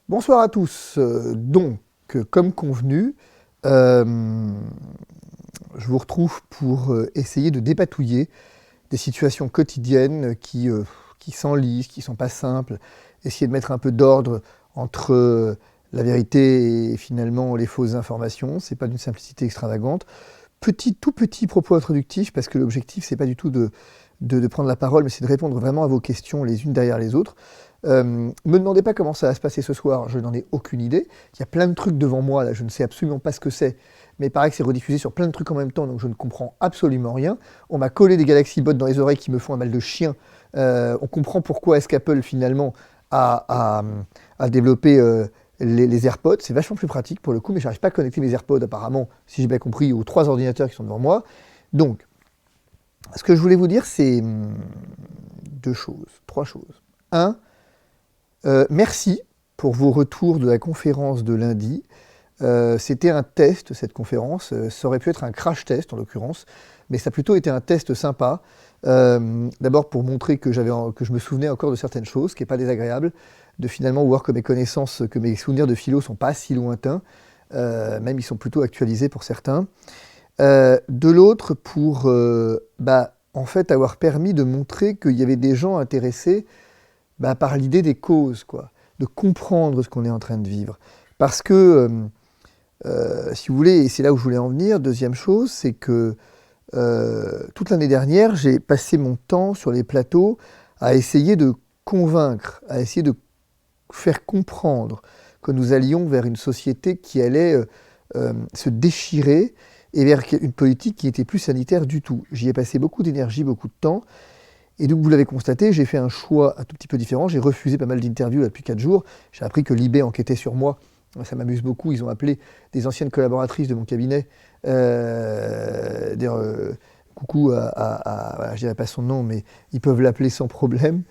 Bonsoir à tous. Comme convenu, euh, je vous retrouve pour essayer de dépatouiller des situations quotidiennes qui s'enlisent, qui ne sont pas simples, essayer de mettre un peu d'ordre entre la vérité et finalement les fausses informations. C'est pas d'une simplicité extravagante. Tout petit propos introductif, parce que l'objectif, c'est pas du tout de prendre la parole, mais c'est de répondre vraiment à vos questions les unes derrière les autres. Me demandez pas comment ça va se passer ce soir, je n'en ai aucune idée. Il y a plein de trucs devant moi, là, je ne sais absolument pas ce que c'est, mais il paraît que c'est rediffusé sur plein de trucs en même temps, donc je ne comprends absolument rien. On m'a collé des Galaxy Bots dans les oreilles qui me font un mal de chien. On comprend pourquoi est-ce qu'Apple, finalement, a, a, a développé les AirPods. C'est vachement plus pratique pour le coup, mais j'arrive pas à connecter mes AirPods, apparemment, si j'ai bien compris, aux trois ordinateurs qui sont devant moi. Donc, ce que je voulais vous dire, c'est deux choses, trois choses. Un, merci pour vos retours de la conférence de lundi. C'était un test, cette conférence. Ça aurait pu être un crash test, en l'occurrence, mais ça a plutôt été un test sympa. D'abord pour montrer que je me souvenais encore de certaines choses, ce qui n'est pas désagréable, de finalement voir que mes connaissances, que mes souvenirs de philo ne sont pas si lointains, même ils sont plutôt actualisés pour certains. De l'autre, pour en fait avoir permis de montrer qu'il y avait des gens intéressés par l'idée des causes, quoi, de comprendre ce qu'on est en train de vivre. Parce que, si vous voulez, et c'est là où je voulais en venir, deuxième chose, c'est que toute l'année dernière, j'ai passé mon temps sur les plateaux à essayer de convaincre, à essayer de faire comprendre que nous allions vers une société qui allait se déchirer et vers une politique qui n'était plus sanitaire du tout. J'y ai passé beaucoup d'énergie, beaucoup de temps. Et donc, vous l'avez constaté, j'ai fait un choix un tout petit peu différent. J'ai refusé pas mal d'interviews là, depuis 4 jours. J'ai appris que Libé enquêtait sur moi. Ça m'amuse beaucoup. Ils ont appelé des anciennes collaboratrices de mon cabinet. Dire coucou voilà, je dirais pas son nom, mais ils peuvent l'appeler sans problème.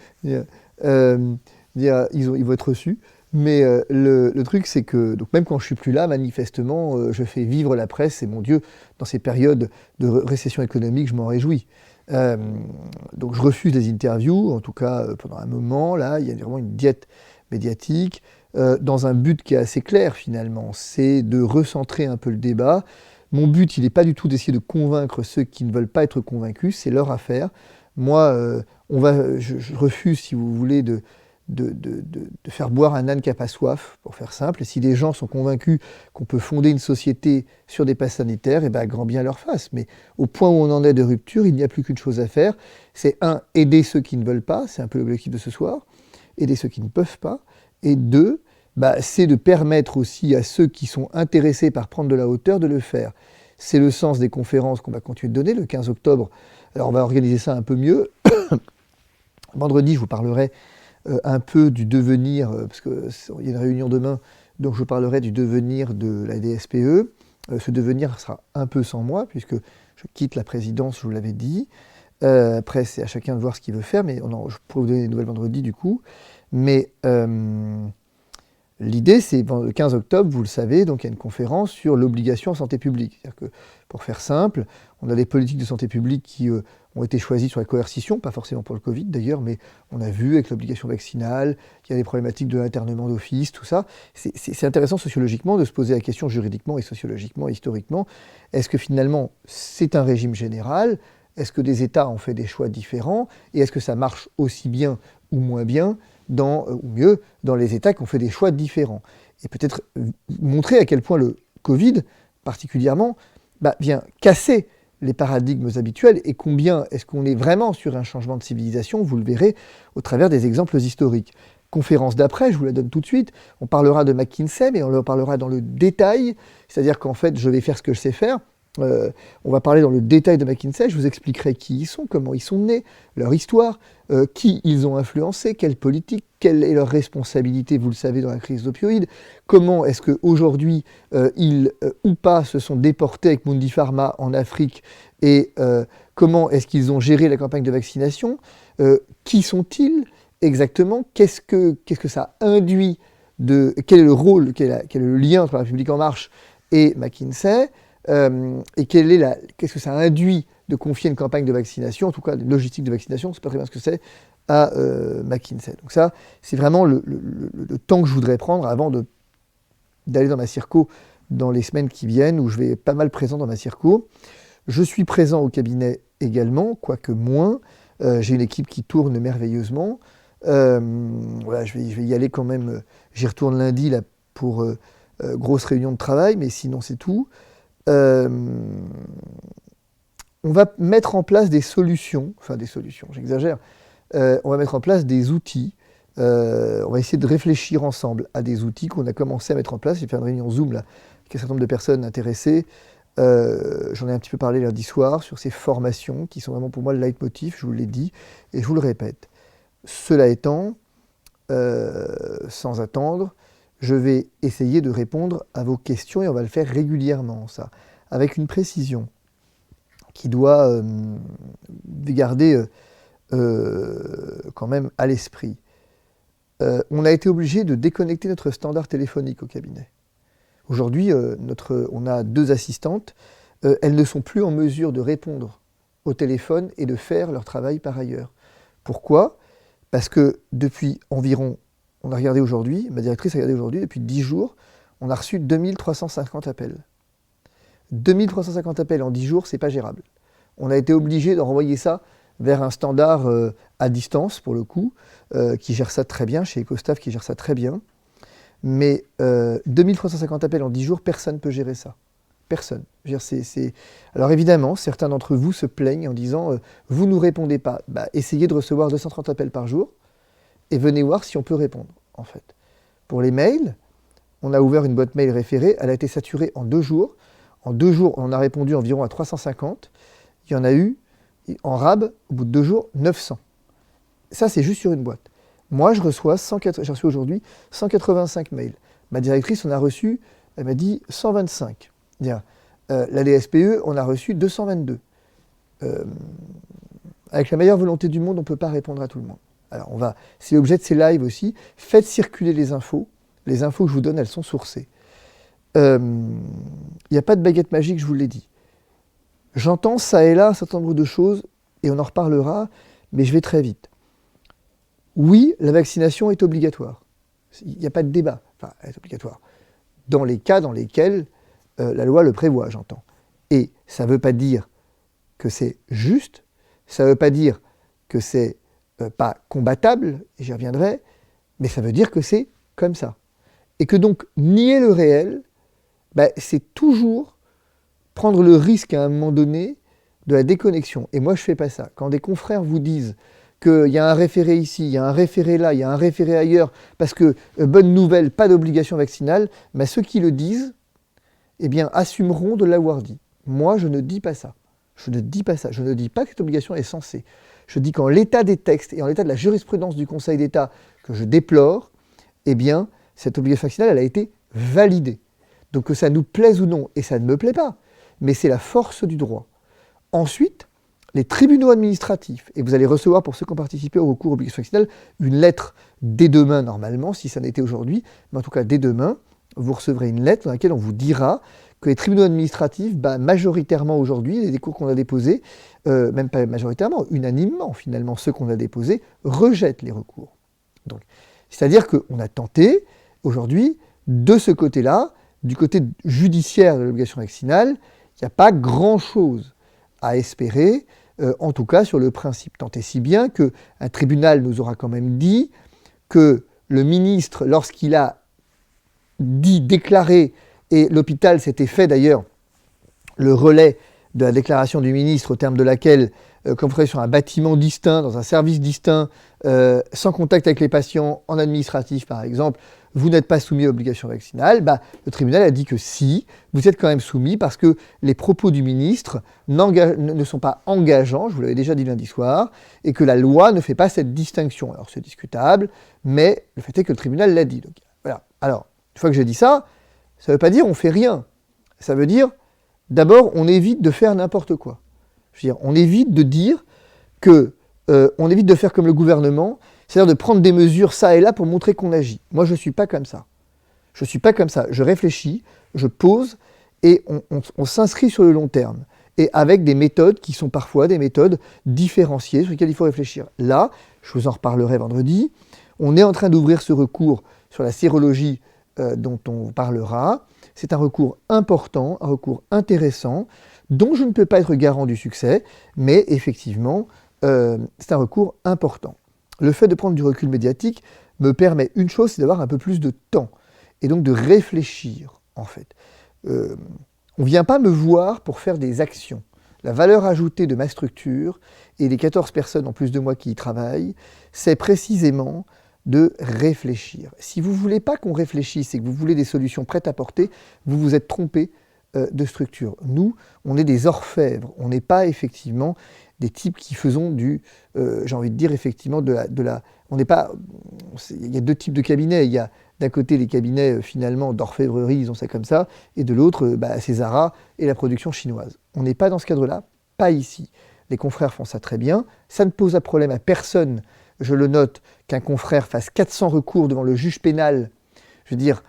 Euh, ils vont être reçus. Mais le truc, c'est que donc même quand je suis plus là, manifestement, je fais vivre la presse. Et mon Dieu, dans ces périodes de récession économique, je m'en réjouis. Euh, donc je refuse les interviews, en tout cas pendant un moment, là, il y a vraiment une diète médiatique, dans un but qui est assez clair finalement, c'est de recentrer un peu le débat. Mon but, il n'est pas du tout d'essayer de convaincre ceux qui ne veulent pas être convaincus, c'est leur affaire. Moi, je refuse, si vous voulez, de faire boire un âne qui n'a pas soif, pour faire simple. Et si des gens sont convaincus qu'on peut fonder une société sur des passes sanitaires, et ben grand bien leur face. Mais au point où on en est de rupture, il n'y a plus qu'une chose à faire. C'est un, aider ceux qui ne veulent pas, c'est un peu l'objectif de ce soir, aider ceux qui ne peuvent pas. Et deux, c'est de permettre aussi à ceux qui sont intéressés par prendre de la hauteur de le faire. C'est le sens des conférences qu'on va continuer de donner le 15 octobre. Alors on va organiser ça un peu mieux. Vendredi, je vous parlerai un peu du devenir, parce qu'il y a une réunion demain, donc je parlerai du devenir de la DSPE. Ce devenir sera un peu sans moi, puisque je quitte la présidence, je vous l'avais dit. Après, c'est à chacun de voir ce qu'il veut faire, mais je pourrais vous donner des nouvelles vendredi du coup. Mais l'idée, c'est le 15 octobre, vous le savez, donc il y a une conférence sur l'obligation en santé publique. C'est-à-dire que, pour faire simple, on a des politiques de santé publique qui ont été choisies sur la coercition, pas forcément pour le Covid d'ailleurs, mais on a vu avec l'obligation vaccinale, qu'il y a des problématiques de l'internement d'office, tout ça. C'est intéressant sociologiquement de se poser la question juridiquement et sociologiquement et historiquement, est-ce que finalement c'est un régime général? Est-ce que des États ont fait des choix différents? Et est-ce que ça marche aussi bien ou moins bien ou mieux, dans les États qui ont fait des choix différents? Et peut-être montrer à quel point le Covid, particulièrement, vient casser les paradigmes habituels et combien est-ce qu'on est vraiment sur un changement de civilisation, vous le verrez au travers des exemples historiques. Conférence d'après, je vous la donne tout de suite, on parlera de McKinsey, mais on le parlera dans le détail, c'est-à-dire qu'en fait, je vais faire ce que je sais faire. On va parler dans le détail de McKinsey, je vous expliquerai qui ils sont, comment ils sont nés, leur histoire, qui ils ont influencé, quelle politique, quelle est leur responsabilité, vous le savez, dans la crise d'opioïdes, comment est-ce qu'aujourd'hui ils ou pas se sont déportés avec Mundipharma en Afrique et comment est-ce qu'ils ont géré la campagne de vaccination, qui sont-ils exactement, qu'est-ce que ça induit, quel est le rôle, quel est le lien entre la République en marche et McKinsey, et qu'est-ce que ça induit de confier une campagne de vaccination, en tout cas une logistique de vaccination, c'est pas très bien ce que c'est, à McKinsey. Donc ça, c'est vraiment le temps que je voudrais prendre avant d'aller dans ma circo dans les semaines qui viennent, où je vais être pas mal présent dans ma circo. Je suis présent au cabinet également, quoique moins. J'ai une équipe qui tourne merveilleusement. Voilà, je vais y aller quand même. J'y retourne lundi là, pour grosse réunion de travail, mais sinon c'est tout. On va mettre en place des solutions, j'exagère. On va mettre en place des outils. On va essayer de réfléchir ensemble à des outils qu'on a commencé à mettre en place. J'ai fait une réunion Zoom là, avec un certain nombre de personnes intéressées. J'en ai un petit peu parlé lundi soir sur ces formations qui sont vraiment pour moi le leitmotiv, je vous l'ai dit, et je vous le répète. Cela étant, sans attendre, je vais essayer de répondre à vos questions et on va le faire régulièrement, ça, avec une précision qui doit garder quand même à l'esprit. On a été obligé de déconnecter notre standard téléphonique au cabinet. Aujourd'hui, on a 2 assistantes. Elles ne sont plus en mesure de répondre au téléphone et de faire leur travail par ailleurs. Pourquoi ? Parce que depuis environ, on a regardé aujourd'hui, ma directrice a regardé aujourd'hui, depuis 10 jours, on a reçu 2350 appels. 2350 appels en 10 jours, c'est pas gérable. On a été obligé de renvoyer ça vers un standard à distance, pour le coup, qui gère ça très bien, chez EcoStaff qui gère ça très bien. Mais 2350 appels en 10 jours, personne ne peut gérer ça. Personne. Alors évidemment, certains d'entre vous se plaignent en disant « vous ne nous répondez pas ». Essayez de recevoir 230 appels par jour et venez voir si on peut répondre, en fait. Pour les mails, on a ouvert une boîte mail référée, elle a été saturée en 2 jours. En 2 jours, on a répondu environ à 350. Il y en a eu, en rab, au bout de 2 jours, 900. Ça, c'est juste sur une boîte. Moi, j'ai reçu aujourd'hui 185 mails. Ma directrice en a reçu, elle m'a dit 125. La DSPE, on a reçu 222. Avec la meilleure volonté du monde, on ne peut pas répondre à tout le monde. Alors, c'est l'objet de ces lives aussi. Faites circuler les infos. Les infos que je vous donne, elles sont sourcées. Il n'y a pas de baguette magique, je vous l'ai dit. J'entends ça et là un certain nombre de choses, et on en reparlera, mais je vais très vite. Oui, la vaccination est obligatoire. Il n'y a pas de débat. Enfin, elle est obligatoire. Dans les cas dans lesquels la loi le prévoit, j'entends. Et ça ne veut pas dire que c'est juste, ça ne veut pas dire que c'est pas combattable, et j'y reviendrai, mais ça veut dire que c'est comme ça. Et que donc, nier le réel, c'est toujours prendre le risque à un moment donné de la déconnexion. Et moi, je ne fais pas ça. Quand des confrères vous disent qu'il y a un référé ici, il y a un référé là, il y a un référé ailleurs, parce que, bonne nouvelle, pas d'obligation vaccinale, ceux qui le disent, assumeront de l'avoir dit. Moi, je ne dis pas ça. Je ne dis pas ça. Je ne dis pas que cette obligation est censée. Je dis qu'en l'état des textes et en l'état de la jurisprudence du Conseil d'État que je déplore, cette obligation vaccinale, elle a été validée. Donc que ça nous plaise ou non, et ça ne me plaît pas, mais c'est la force du droit. Ensuite, les tribunaux administratifs, et vous allez recevoir pour ceux qui ont participé au recours obligation vaccinale, une lettre dès demain normalement, si ça n'était aujourd'hui, mais en tout cas dès demain, vous recevrez une lettre dans laquelle on vous dira que les tribunaux administratifs, majoritairement aujourd'hui, les recours qu'on a déposés, même pas majoritairement, unanimement finalement, ceux qu'on a déposés, rejettent les recours. Donc, c'est-à-dire qu'on a tenté, aujourd'hui, de ce côté-là, du côté judiciaire de l'obligation vaccinale, il n'y a pas grand-chose à espérer, en tout cas sur le principe. Tant et si bien qu'un tribunal nous aura quand même dit que le ministre, lorsqu'il a déclaré, et l'hôpital s'était fait d'ailleurs le relais de la déclaration du ministre au terme de laquelle, comme vous savez, sur un bâtiment distinct, dans un service distinct, sans contact avec les patients, en administratif par exemple, vous n'êtes pas soumis à l'obligation vaccinale, le tribunal a dit que si, vous êtes quand même soumis parce que les propos du ministre ne sont pas engageants, je vous l'avais déjà dit lundi soir, et que la loi ne fait pas cette distinction. Alors c'est discutable, mais le fait est que le tribunal l'a dit. Donc, voilà. Alors, une fois que j'ai dit ça ne veut pas dire on ne fait rien. Ça veut dire, d'abord, on évite de faire n'importe quoi. Je veux dire, on évite de dire que, on évite de faire comme le gouvernement, c'est-à-dire de prendre des mesures ça et là pour montrer qu'on agit. Moi, je ne suis pas comme ça. Je ne suis pas comme ça. Je réfléchis, je pose et on s'inscrit sur le long terme. Et avec des méthodes qui sont parfois des méthodes différenciées sur lesquelles il faut réfléchir. Là, Je vous en reparlerai vendredi. On est en train d'ouvrir ce recours sur la sérologie dont on parlera. C'est un recours important, un recours intéressant, dont je ne peux pas être garant du succès, mais effectivement, c'est un recours important. Le fait de prendre du recul médiatique me permet une chose, c'est d'avoir un peu plus de temps, et donc de réfléchir, en fait. On ne vient pas me voir pour faire des actions. La valeur ajoutée de ma structure et des 14 personnes en plus de moi qui y travaillent, c'est précisément de réfléchir. Si vous ne voulez pas qu'on réfléchisse et que vous voulez des solutions prêtes à porter, vous vous êtes trompé de structure. Nous, on est des orfèvres, on n'est pas effectivement des types qui faisons du, j'ai envie de dire effectivement, on n'est pas, il y a deux types de cabinets, il y a d'un côté les cabinets finalement d'orfèvrerie, ils ont ça comme ça, et de l'autre, Césara et la production chinoise. On n'est pas dans ce cadre-là, pas ici. Les confrères font ça très bien, ça ne pose un problème à personne, je le note, qu'un confrère fasse 400 recours devant le juge pénal. Je veux dire,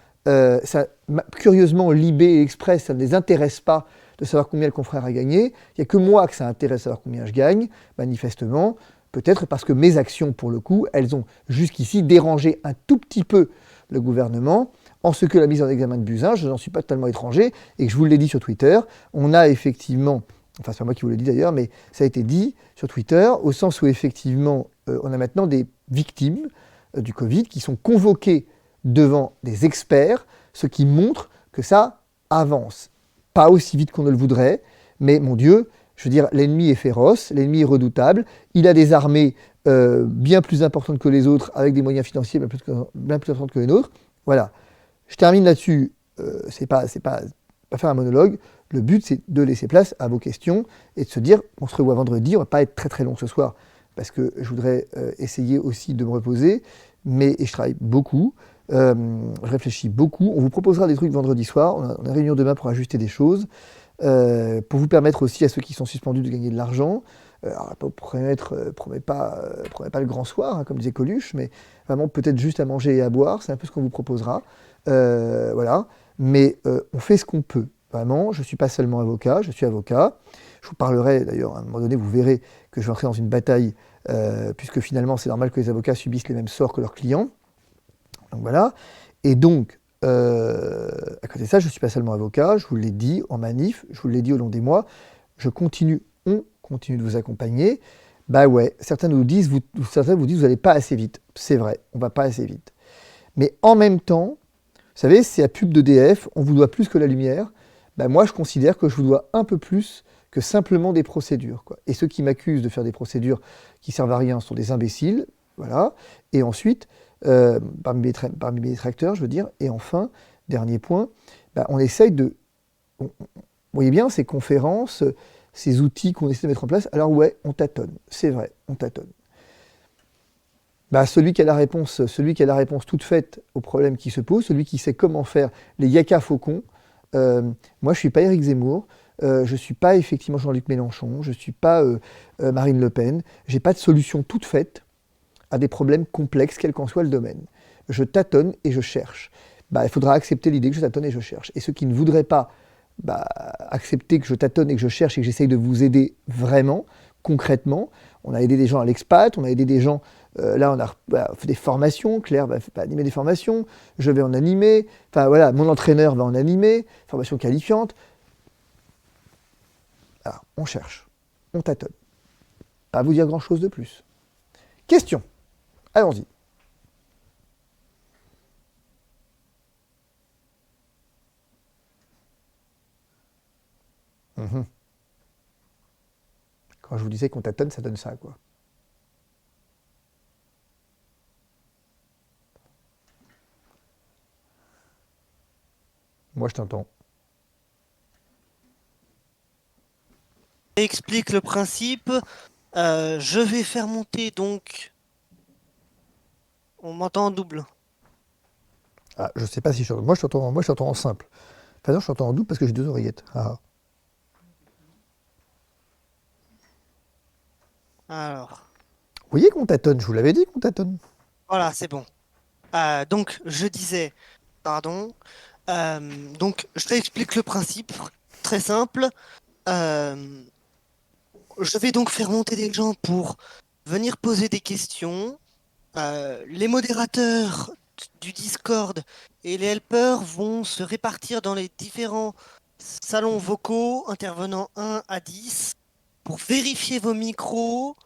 curieusement, Libé et Express, ça ne les intéresse pas de savoir combien le confrère a gagné. Il n'y a que moi que ça intéresse de savoir combien je gagne, manifestement. Peut-être parce que mes actions, pour le coup, elles ont jusqu'ici dérangé un tout petit peu le gouvernement. En ce que la mise en examen de Buzyn, je n'en suis pas totalement étranger, et que je vous l'ai dit sur Twitter, on a effectivement, enfin c'est pas moi qui vous l'ai dit d'ailleurs, mais ça a été dit sur Twitter, au sens où effectivement, on a maintenant des victimes du Covid qui sont convoquées devant des experts, ce qui montre que ça avance. Pas aussi vite qu'on ne le voudrait, mais mon Dieu, je veux dire, l'ennemi est féroce, l'ennemi est redoutable, il a des armées bien plus importantes que les autres, avec des moyens financiers bien plus importants que les nôtres. Voilà. Je termine là-dessus, c'est pas faire un monologue, le but c'est de laisser place à vos questions et de se dire, on se revoit vendredi, on va pas être très très long ce soir, parce que je voudrais essayer aussi de me reposer, et je travaille beaucoup. Je réfléchis beaucoup. On vous proposera des trucs vendredi soir. On a une réunion demain pour ajuster des choses, pour vous permettre aussi à ceux qui sont suspendus de gagner de l'argent. Alors, promet pas le grand soir, hein, comme disait Coluche, mais vraiment peut-être juste à manger et à boire. C'est un peu ce qu'on vous proposera. Voilà. Mais on fait ce qu'on peut. Vraiment, je ne suis pas seulement avocat, je suis avocat. Je vous parlerai d'ailleurs, à un moment donné, vous verrez que je vais entrer dans une bataille, puisque finalement, c'est normal que les avocats subissent les mêmes sorts que leurs clients. Donc voilà. Et donc, à côté de ça, je ne suis pas seulement avocat, je vous l'ai dit en manif, je vous l'ai dit au long des mois, on continue de vous accompagner. Bah ouais, certains vous disent, vous n'allez pas assez vite. C'est vrai, on ne va pas assez vite. Mais en même temps, vous savez, c'est la pub d'EDF, on vous doit plus que la lumière. Bah moi, je considère que je vous dois un peu plus que simplement des procédures, quoi. Et ceux qui m'accusent de faire des procédures qui servent à rien sont des imbéciles, voilà. Et ensuite, parmi mes détracteurs, je veux dire. Et enfin, dernier point, on essaye de... vous voyez bien, ces conférences, ces outils qu'on essaie de mettre en place, alors ouais, on tâtonne, c'est vrai, on tâtonne. Celui qui a la réponse toute faite aux problèmes qui se posent, celui qui sait comment faire les yaka faucons, moi je ne suis pas Éric Zemmour, je ne suis pas effectivement Jean-Luc Mélenchon, je ne suis pas Marine Le Pen, je n'ai pas de solution toute faite à des problèmes complexes, quel qu'en soit le domaine. Je tâtonne et je cherche. Il faudra accepter l'idée que je tâtonne et je cherche. Et ceux qui ne voudraient pas accepter que je tâtonne et que je cherche et que j'essaye de vous aider vraiment, concrètement, on a aidé des gens à l'expat, on a aidé des gens, là on a fait des formations, Claire va animer des formations, je vais en animer, enfin voilà, mon entraîneur va en animer, formation qualifiante. Alors, on cherche, on tâtonne. Pas vous dire grand-chose de plus. Question. Allons-y. Quand je vous disais qu'on tâtonne, ça donne ça, quoi. Moi, je t'entends. Explique le principe. Je vais faire monter donc. On m'entend en double. Ah, je sais pas si je t'entends. Moi, je t'entends en simple. Enfin, non, je t'entends en double parce que j'ai deux oreillettes. Ah. Alors. Vous voyez qu'on tâtonne, je vous l'avais dit qu'on tâtonne. Voilà, c'est bon. Donc, je disais. Pardon. Donc, je t'explique le principe. Très simple. Je vais donc faire monter des gens pour venir poser des questions. Les modérateurs du Discord et les helpers vont se répartir dans les différents salons vocaux, intervenant 1 à 10, pour vérifier vos micros,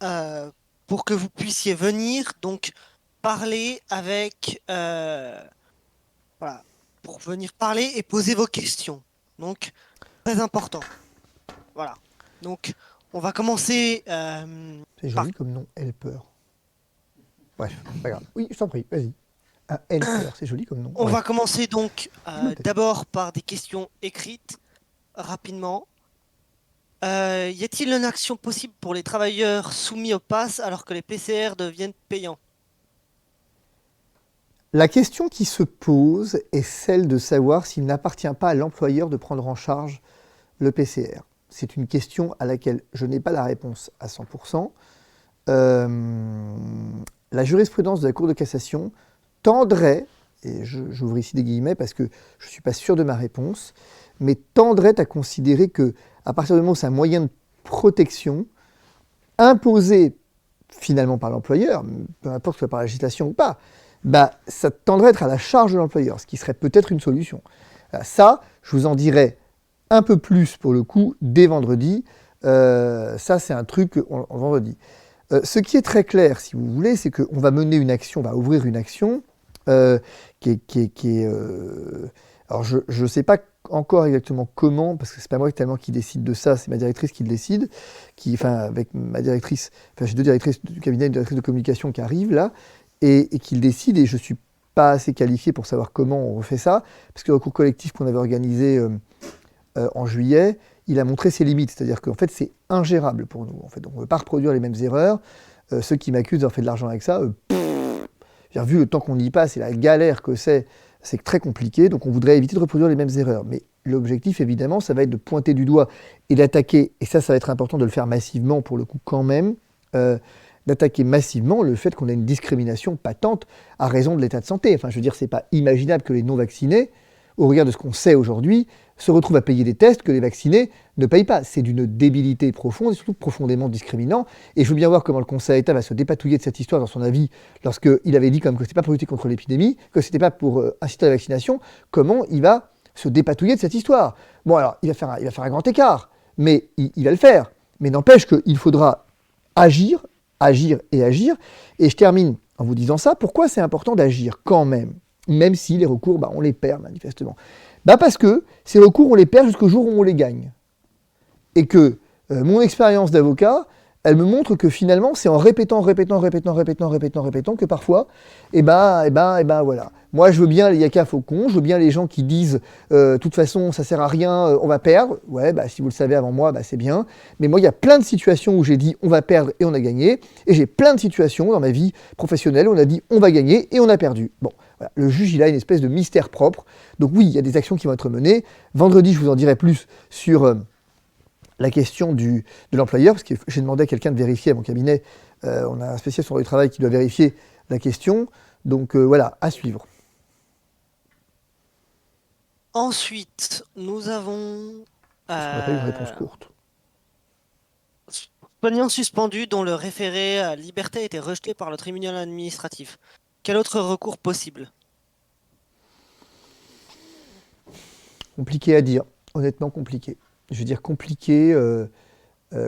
euh, pour que vous puissiez venir, donc parler avec, voilà, pour venir parler et poser vos questions. Donc, très important. Voilà. Donc, on va commencer C'est par. joli comme nom, helper. Bref, pas grave. Oui, je t'en prie, vas-y. Un helper, c'est joli comme nom. On Bref, va commencer donc noté. d'abord par des questions écrites, rapidement. Y a-t-il une action possible pour les travailleurs soumis au pass alors que les PCR deviennent payants? La question qui se pose est celle de savoir s'il n'appartient pas à l'employeur de prendre en charge le PCR. C'est une question à laquelle je n'ai pas la réponse à 100%. La jurisprudence de la Cour de cassation tendrait, et j'ouvre ici des guillemets parce que je ne suis pas sûr de ma réponse, mais tendrait à considérer que, à partir du moment où c'est un moyen de protection, imposé finalement par l'employeur, peu importe que ce soit par la législation ou pas, bah, ça tendrait à être à la charge de l'employeur, ce qui serait peut-être une solution. Ça, je vous en dirai un peu plus pour le coup dès vendredi. Ça, c'est un truc en vendredi. Ce qui est très clair, si vous voulez, c'est qu'on va mener une action, on va ouvrir une action qui est alors, je ne sais pas encore exactement comment, parce que c'est pas moi tellement qui décide de ça, c'est ma directrice qui le décide, enfin, avec ma directrice, enfin, j'ai deux directrices du cabinet, une directrice de communication qui arrive là, et qui le décide, et je suis pas assez qualifié pour savoir comment on refait ça, parce que le recours collectif qu'on avait organisé en juillet, il a montré ses limites, c'est-à-dire qu'en fait, c'est ingérable pour nous. En fait, on ne veut pas reproduire les mêmes erreurs. Ceux qui m'accusent d'avoir fait de l'argent avec ça, vu le temps qu'on y passe et la galère que c'est très compliqué, donc on voudrait éviter de reproduire les mêmes erreurs. Mais l'objectif, évidemment, ça va être de pointer du doigt et d'attaquer, et ça va être important de le faire massivement pour le coup quand même, d'attaquer massivement le fait qu'on a une discrimination patente à raison de l'état de santé. Enfin, je veux dire, c'est pas imaginable que les non-vaccinés, au regard de ce qu'on sait aujourd'hui, se retrouvent à payer des tests que les vaccinés ne payent pas. C'est d'une débilité profonde et surtout profondément discriminant. Et je veux bien voir comment le Conseil d'État va se dépatouiller de cette histoire dans son avis, lorsqu'il avait dit comme que ce n'était pas pour lutter contre l'épidémie, que ce n'était pas pour inciter à la vaccination. Comment il va se dépatouiller de cette histoire? Bon, alors, il va faire un grand écart, mais il va le faire. Mais n'empêche qu'il faudra agir, agir et agir. Et je termine en vous disant ça. Pourquoi c'est important d'agir quand même si les recours, on les perd manifestement? Parce que ces recours, on les perd jusqu'au jour où on les gagne. Et que mon expérience d'avocat, elle me montre que finalement, c'est en répétant que parfois, voilà. Moi, je veux bien les yaka faucons, je veux bien les gens qui disent, de toute façon, ça sert à rien, on va perdre. Ouais, si vous le savez avant moi, c'est bien. Mais moi, il y a plein de situations où j'ai dit, on va perdre et on a gagné. Et j'ai plein de situations dans ma vie professionnelle où on a dit, on va gagner et on a perdu. Bon, voilà. Le juge, il a une espèce de mystère propre. Donc oui, il y a des actions qui vont être menées. Vendredi, je vous en dirai plus sur la question de l'employeur, parce que j'ai demandé à quelqu'un de vérifier à mon cabinet. On a un spécialiste sur le travail qui doit vérifier la question. Donc voilà, à suivre. Ensuite, nous avons Parce qu'on n'a pas eu une réponse courte. soignant suspendu dont le référé à liberté a été rejeté par le tribunal administratif. Quel autre recours possible? Compliqué à dire, honnêtement compliqué. Je veux dire compliqué,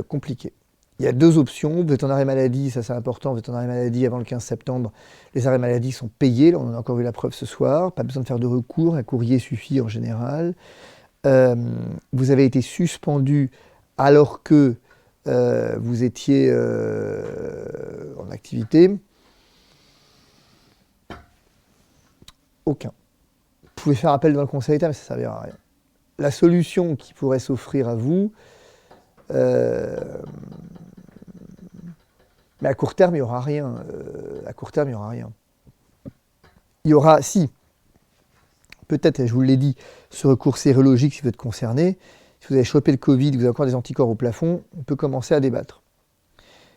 compliqué. Il y a deux options. Vous êtes en arrêt maladie, ça c'est important, vous êtes en arrêt maladie avant le 15 septembre. Les arrêts maladie sont payés, là, on en a encore eu la preuve ce soir. Pas besoin de faire de recours, un courrier suffit en général. Vous avez été suspendu alors que vous étiez en activité. Aucun. Vous pouvez faire appel devant le Conseil d'État, mais ça ne servira à rien. La solution qui pourrait s'offrir à vous, mais à court terme, il n'y aura rien. À court terme, il n'y aura rien. Il y aura, si, peut-être, et je vous l'ai dit, ce recours sérologique si vous êtes concerné. Si vous avez chopé le Covid, vous avez encore des anticorps au plafond, on peut commencer à débattre.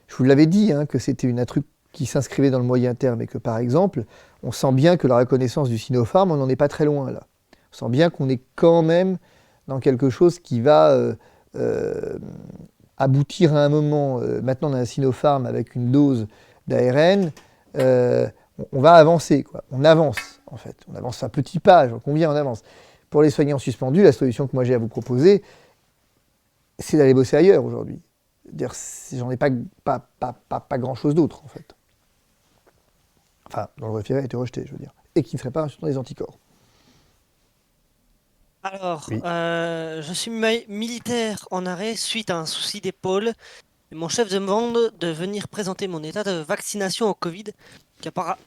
Je vous l'avais dit, que c'était un truc qui s'inscrivait dans le moyen terme et que, par exemple, on sent bien que la reconnaissance du Sinopharm, on n'en est pas très loin là. On sent bien qu'on est quand même dans quelque chose qui va aboutir à un moment, maintenant on a un Sinopharm avec une dose d'ARN, on va avancer, quoi. On avance, en fait. On avance à petits pas, j'en conviens, on avance. Pour les soignants suspendus, la solution que moi j'ai à vous proposer, c'est d'aller bosser ailleurs aujourd'hui. Dire, j'en ai pas grand-chose d'autre, en fait. Enfin, dont le référé a été rejeté, je veux dire. Et qui ne serait pas sur des anticorps. Alors, Oui. je suis militaire en arrêt suite à un souci d'épaule. Et mon chef demande de venir présenter mon état de vaccination au Covid,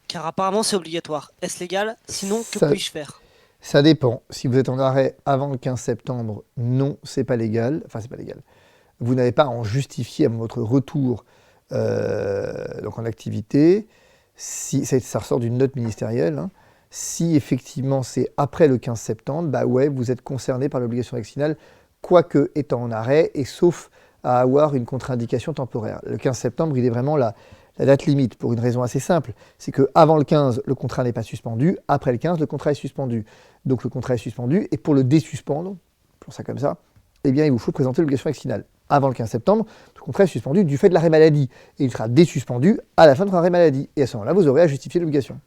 car apparemment c'est obligatoire. Est-ce légal? Sinon, que Ça, puis-je faire? ça dépend. Si vous êtes en arrêt avant le 15 septembre, non, c'est pas légal. Enfin, c'est pas légal. Vous n'avez pas à en justifier à votre retour donc en activité. Si, ça ressort d'une note ministérielle. Hein. Si effectivement c'est après le 15 septembre, bah ouais, vous êtes concerné par l'obligation vaccinale, quoique étant en arrêt, et sauf à avoir une contre-indication temporaire. Le 15 septembre, il est vraiment la date limite, pour une raison assez simple. C'est qu'avant le 15, le contrat n'est pas suspendu, après le 15, le contrat est suspendu. Donc le contrat est suspendu, et pour le désuspendre, pour ça comme ça, eh bien il vous faut présenter l'obligation vaccinale. Avant le 15 septembre, le contrat est suspendu du fait de l'arrêt maladie. Et il sera désuspendu à la fin de votre arrêt maladie. Et à ce moment-là, vous aurez à justifier l'obligation.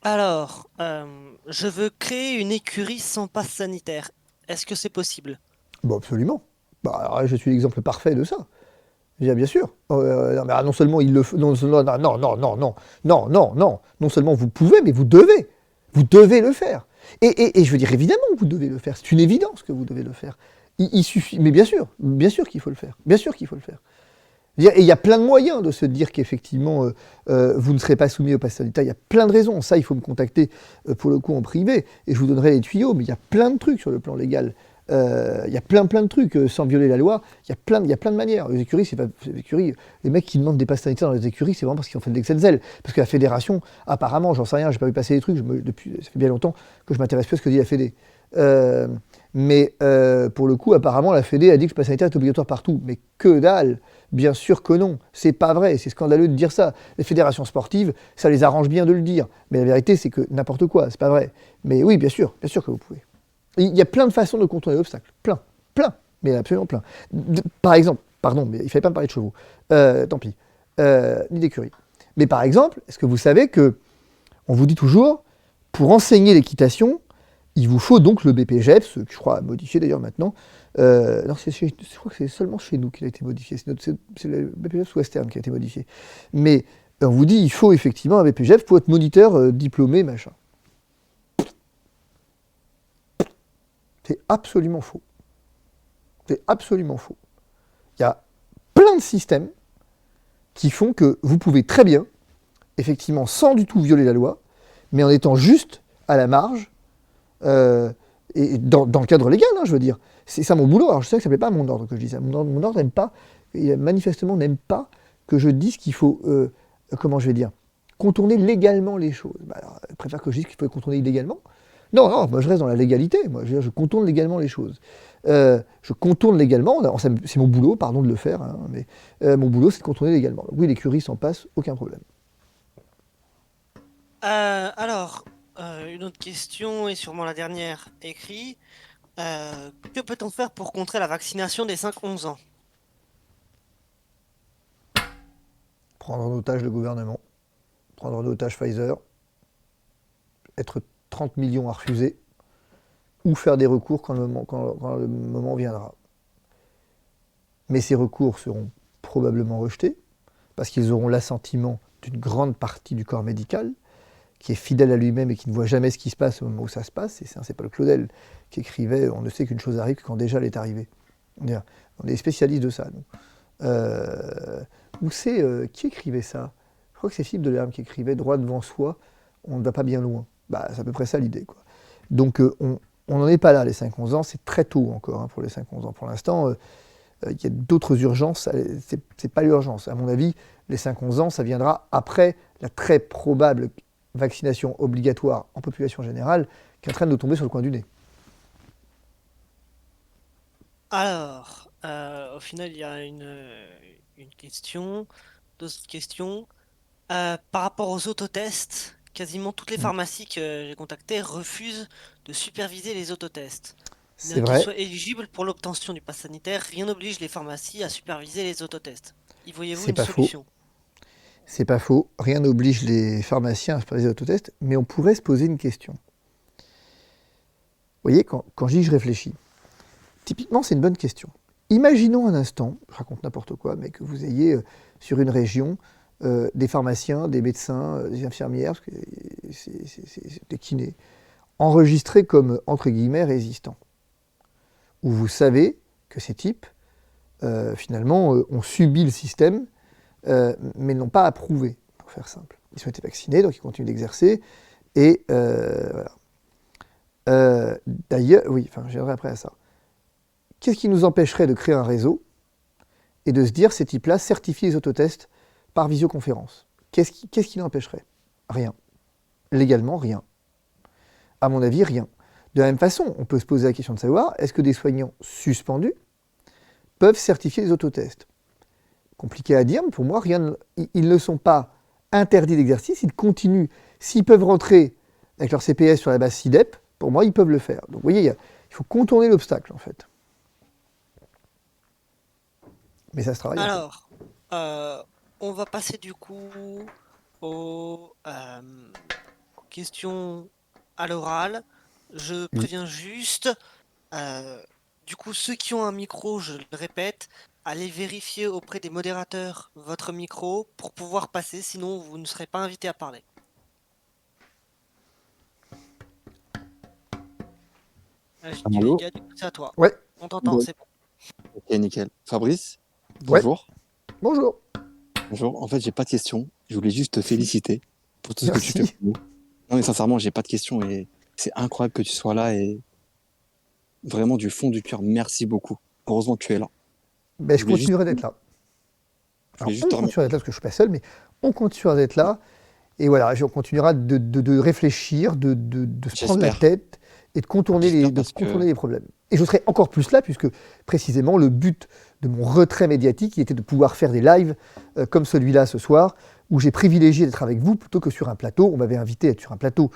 Alors, je veux créer une écurie sans passe sanitaire. Est-ce que c'est possible? Bon, absolument. Bah, alors, je suis l'exemple parfait de ça. Bien sûr. Non, mais, non seulement il le fait. Non, non, non, non, non, non, non, non, non. Non seulement vous pouvez, mais vous devez. Vous devez le faire. Et je veux dire, évidemment que vous devez le faire. C'est une évidence que vous devez le faire. Il suffit. Mais bien sûr qu'il faut le faire. Bien sûr qu'il faut le faire. Et il y a plein de moyens de se dire qu'effectivement, vous ne serez pas soumis au pass sanitaire. Il y a plein de raisons. Ça, il faut me contacter pour le coup en privé et je vous donnerai les tuyaux. Mais il y a plein de trucs sur le plan légal. Il y a plein de trucs sans violer la loi. Il y a plein de manières. Les écuries, c'est pas les écuries. Les mecs qui demandent des passes sanitaires dans les écuries, c'est vraiment parce qu'ils ont fait de l'excès de zèle. Parce que la fédération, apparemment, j'en sais rien, j'ai pas vu passer les trucs. Depuis, ça fait bien longtemps que je m'intéresse plus à ce que dit la Fédé. Pour le coup, apparemment, la Fédé a dit que le pass sanitaire est obligatoire partout. Mais que dalle! Bien sûr que non, c'est pas vrai, c'est scandaleux de dire ça. Les fédérations sportives, ça les arrange bien de le dire. Mais la vérité, c'est que n'importe quoi, c'est pas vrai. Mais oui, bien sûr que vous pouvez. Il y a plein de façons de contourner l'obstacle. Plein, mais absolument plein. Par exemple, pardon, mais il fallait pas me parler de chevaux. Tant pis. Ni d'écurie. Mais par exemple, est-ce que vous savez que, on vous dit toujours, pour enseigner l'équitation, il vous faut donc le BPGEPS, que je crois modifié d'ailleurs maintenant. Non, je crois que c'est seulement chez nous qu'il a été modifié. C'est le BPGEPS Western qui a été modifié. Mais on vous dit il faut effectivement un BPGEPS pour être moniteur diplômé, machin. C'est absolument faux. C'est absolument faux. Il y a plein de systèmes qui font que vous pouvez très bien, effectivement, sans du tout violer la loi, mais en étant juste à la marge, et dans le cadre légal, hein, je veux dire. C'est ça mon boulot. Alors je sais que ça ne plaît pas à mon ordre que je dis ça. Mon ordre n'aime pas, il manifestement n'aime pas que je dise qu'il faut, comment je vais dire, contourner légalement les choses. Bah alors, je préfère que je dise qu'il faut les contourner illégalement. Non, non, moi je reste dans la légalité. Moi, je veux dire, je contourne légalement les choses. Je contourne légalement, c'est mon boulot, pardon de le faire, hein, mais mon boulot c'est de contourner légalement. Oui, l'écurie s'en passe, aucun problème. Alors, une autre question, et sûrement la dernière écrit. Que peut-on faire pour contrer la vaccination des 5-11 ans? Prendre en otage le gouvernement, prendre en otage Pfizer, être 30 millions à refuser, ou faire des recours quand le moment viendra. Mais ces recours seront probablement rejetés, parce qu'ils auront l'assentiment d'une grande partie du corps médical, qui est fidèle à lui-même et qui ne voit jamais ce qui se passe au moment où ça se passe. Et c'est Paul Claudel qui écrivait « On ne sait qu'une chose arrive quand déjà elle est arrivée ». On est spécialistes de ça, nous. Ou c'est qui écrivait ça? Je crois que c'est Philippe Delerme qui écrivait droit devant soi, on ne va pas bien loin. Bah, c'est à peu près ça l'idée, quoi. Donc on n'en est pas là, les 5-11 ans, c'est très tôt encore hein, pour les 5-11 ans. Pour l'instant, il y a d'autres urgences, c'est pas l'urgence. À mon avis, les 5-11 ans, ça viendra après la très probable vaccination obligatoire en population générale qui est en train de tomber sur le coin du nez. Alors, au final, il y a une question, d'autres questions. Par rapport aux autotests, quasiment toutes les Mm. pharmacies que j'ai contactées refusent de superviser les autotests. C'est Bien qu'ils vrai, soient éligibles pour l'obtention du pass sanitaire, rien n'oblige les pharmacies à superviser les autotests. Y voyez-vous c'est une pas faux. solution? C'est pas faux. Rien n'oblige les pharmaciens à faire des autotests, mais on pourrait se poser une question. Vous voyez, quand je dis que je réfléchis, typiquement, c'est une bonne question. Imaginons un instant, je raconte n'importe quoi, mais que vous ayez sur une région des pharmaciens, des médecins, des infirmières, parce que c'est des kinés, enregistrés comme, entre guillemets, résistants. Où vous savez que ces types, finalement, ont subi le système, mais n'ont pas approuvé, pour faire simple. Ils ont été vaccinés, donc ils continuent d'exercer, et voilà. D'ailleurs, oui, enfin, je viendrai après à ça. Qu'est-ce qui nous empêcherait de créer un réseau et de se dire ces types-là certifient les autotests par visioconférence? Qu'est-ce qui l'empêcherait? Rien. Légalement, rien. À mon avis, rien. De la même façon, on peut se poser la question de savoir, est-ce que des soignants suspendus peuvent certifier les autotests? Compliqué à dire, mais pour moi, ils ne sont pas interdits d'exercice, ils continuent. S'ils peuvent rentrer avec leur CPS sur la base SIDEP, pour moi, ils peuvent le faire. Donc vous voyez, il faut contourner l'obstacle, en fait. Mais ça se travaille un peu. Alors, on va passer du coup aux questions à l'oral. Je Oui. préviens juste, euh, du coup, ceux qui ont un micro, je le répète, allez vérifier auprès des modérateurs votre micro pour pouvoir passer, sinon vous ne serez pas invité à parler. Du Allô? Liga, du coup, c'est à toi. Ouais, On t'entend, Bon, c'est bon. ok, nickel. Fabrice, ouais, bonjour. bonjour. Bonjour. En fait, j'ai pas de questions. Je voulais juste te féliciter pour tout ce que tu fais Merci. pour nous. Non, mais sincèrement, j'ai pas de questions et c'est incroyable que tu sois là et vraiment du fond du cœur, merci beaucoup. Heureusement que tu es là. Ben, Je je voulais juste, continuerai d'être là. je voulais Alors, juste on te continuera remercier. d'être là parce que je ne suis pas seul, mais on continuera d'être là. Et voilà, on continuera de réfléchir, de se prendre la J'espère. tête et de contourner J'espère de parce que contourner les problèmes. Et je serai encore plus là, puisque précisément le but de mon retrait médiatique était de pouvoir faire des lives comme celui-là ce soir, où j'ai privilégié d'être avec vous plutôt que sur un plateau. On m'avait invité à être sur un plateau,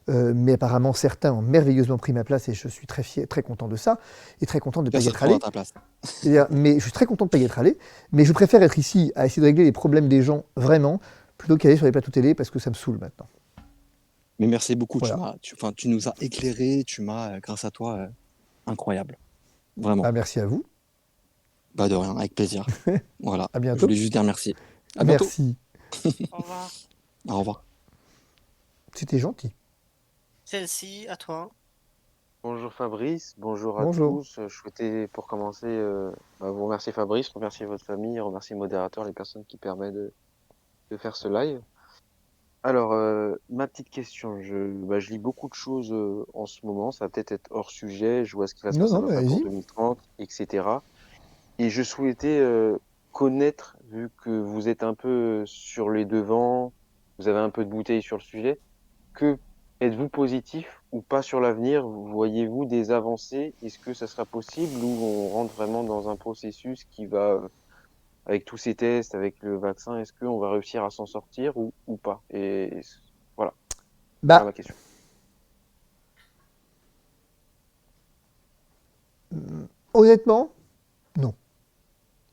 mais apparemment certains ont merveilleusement pris ma place et je suis très fier, très content de ça, et très content de ne pas y personne être ne prendra allé. ta place. C'est-à-dire, mais je suis très content de ne pas y être allé, mais je préfère être ici à essayer de régler les problèmes des gens vraiment, plutôt qu'aller sur les plateaux télé parce que ça me saoule maintenant. Mais merci beaucoup. Voilà. Enfin, tu nous as éclairés. Grâce à toi, incroyable. Vraiment. Bah, merci à vous. Bah, de rien, avec plaisir. Voilà. À Je voulais bientôt. juste dire merci. À bientôt. Merci. Au revoir. Au revoir. C'était gentil. Celle-ci, à toi. Bonjour Fabrice, bonjour à Bonjour. tous. Je souhaitais pour commencer vous remercier Fabrice, remercier votre famille, remercier le modérateur, les personnes qui permettent de faire ce live. Alors, ma petite question, je lis beaucoup de choses en ce moment, ça va peut-être être hors sujet, je vois ce qui va se Non, passer non, dans mais 5 ans, allez-y. 2030, etc. Et je souhaitais connaître, vu que vous êtes un peu sur les devants, vous avez un peu de bouteille sur le sujet, que êtes-vous positif ou pas sur l'avenir? Voyez-vous des avancées? Est-ce que ça sera possible ou on rentre vraiment dans un processus qui va, avec tous ces tests, avec le vaccin, est-ce qu'on va réussir à s'en sortir ou pas? Et voilà, voilà Bah, ma question. honnêtement, non.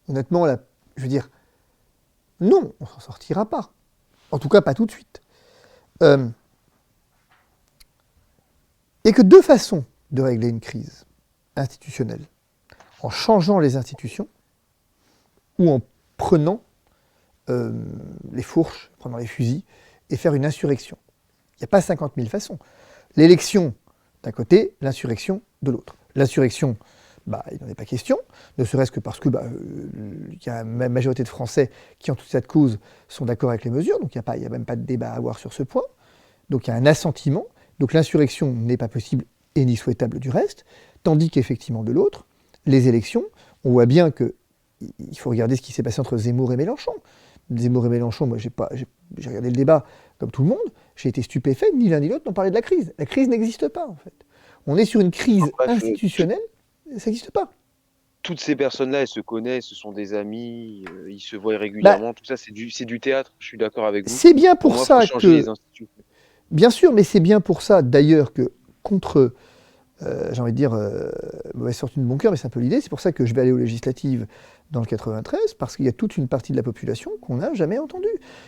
Honnêtement, là, je veux dire, non, on s'en sortira pas. En tout cas, pas tout de suite. Il n'y a que deux façons de régler une crise institutionnelle. En changeant les institutions ou en prenant les fourches, prenant les fusils et faire une insurrection. Il n'y a pas 50 000 façons. L'élection d'un côté, l'insurrection de l'autre. L'insurrection, bah, il n'en est pas question, ne serait-ce que parce que y a une majorité de Français qui, en toute cette cause, sont d'accord avec les mesures, donc il n'y a même pas de débat à avoir sur ce point. Donc il y a un assentiment, donc l'insurrection n'est pas possible et ni souhaitable du reste, tandis qu'effectivement de l'autre, les élections, on voit bien que il faut regarder ce qui s'est passé entre Zemmour et Mélenchon. Zemmour et Mélenchon, moi j'ai regardé le débat comme tout le monde, j'ai été stupéfait, ni l'un ni l'autre n'ont parlé de la crise. La crise n'existe pas en fait. On est sur une crise Bref, institutionnelle, ça n'existe pas. toutes ces personnes-là, elles se connaissent, ce sont des amis, ils se voient Bah, régulièrement, tout ça, c'est du théâtre, je suis d'accord avec vous. c'est bien Pour pour moi, il faut ça changer les que, institutions. bien sûr, mais c'est bien pour ça d'ailleurs que contre j'ai envie de dire, mauvaise fortune, bon cœur, mais c'est un peu l'idée. C'est pour ça que je vais aller aux législatives dans le 93, parce qu'il y a toute une partie de la population qu'on n'a jamais entendue.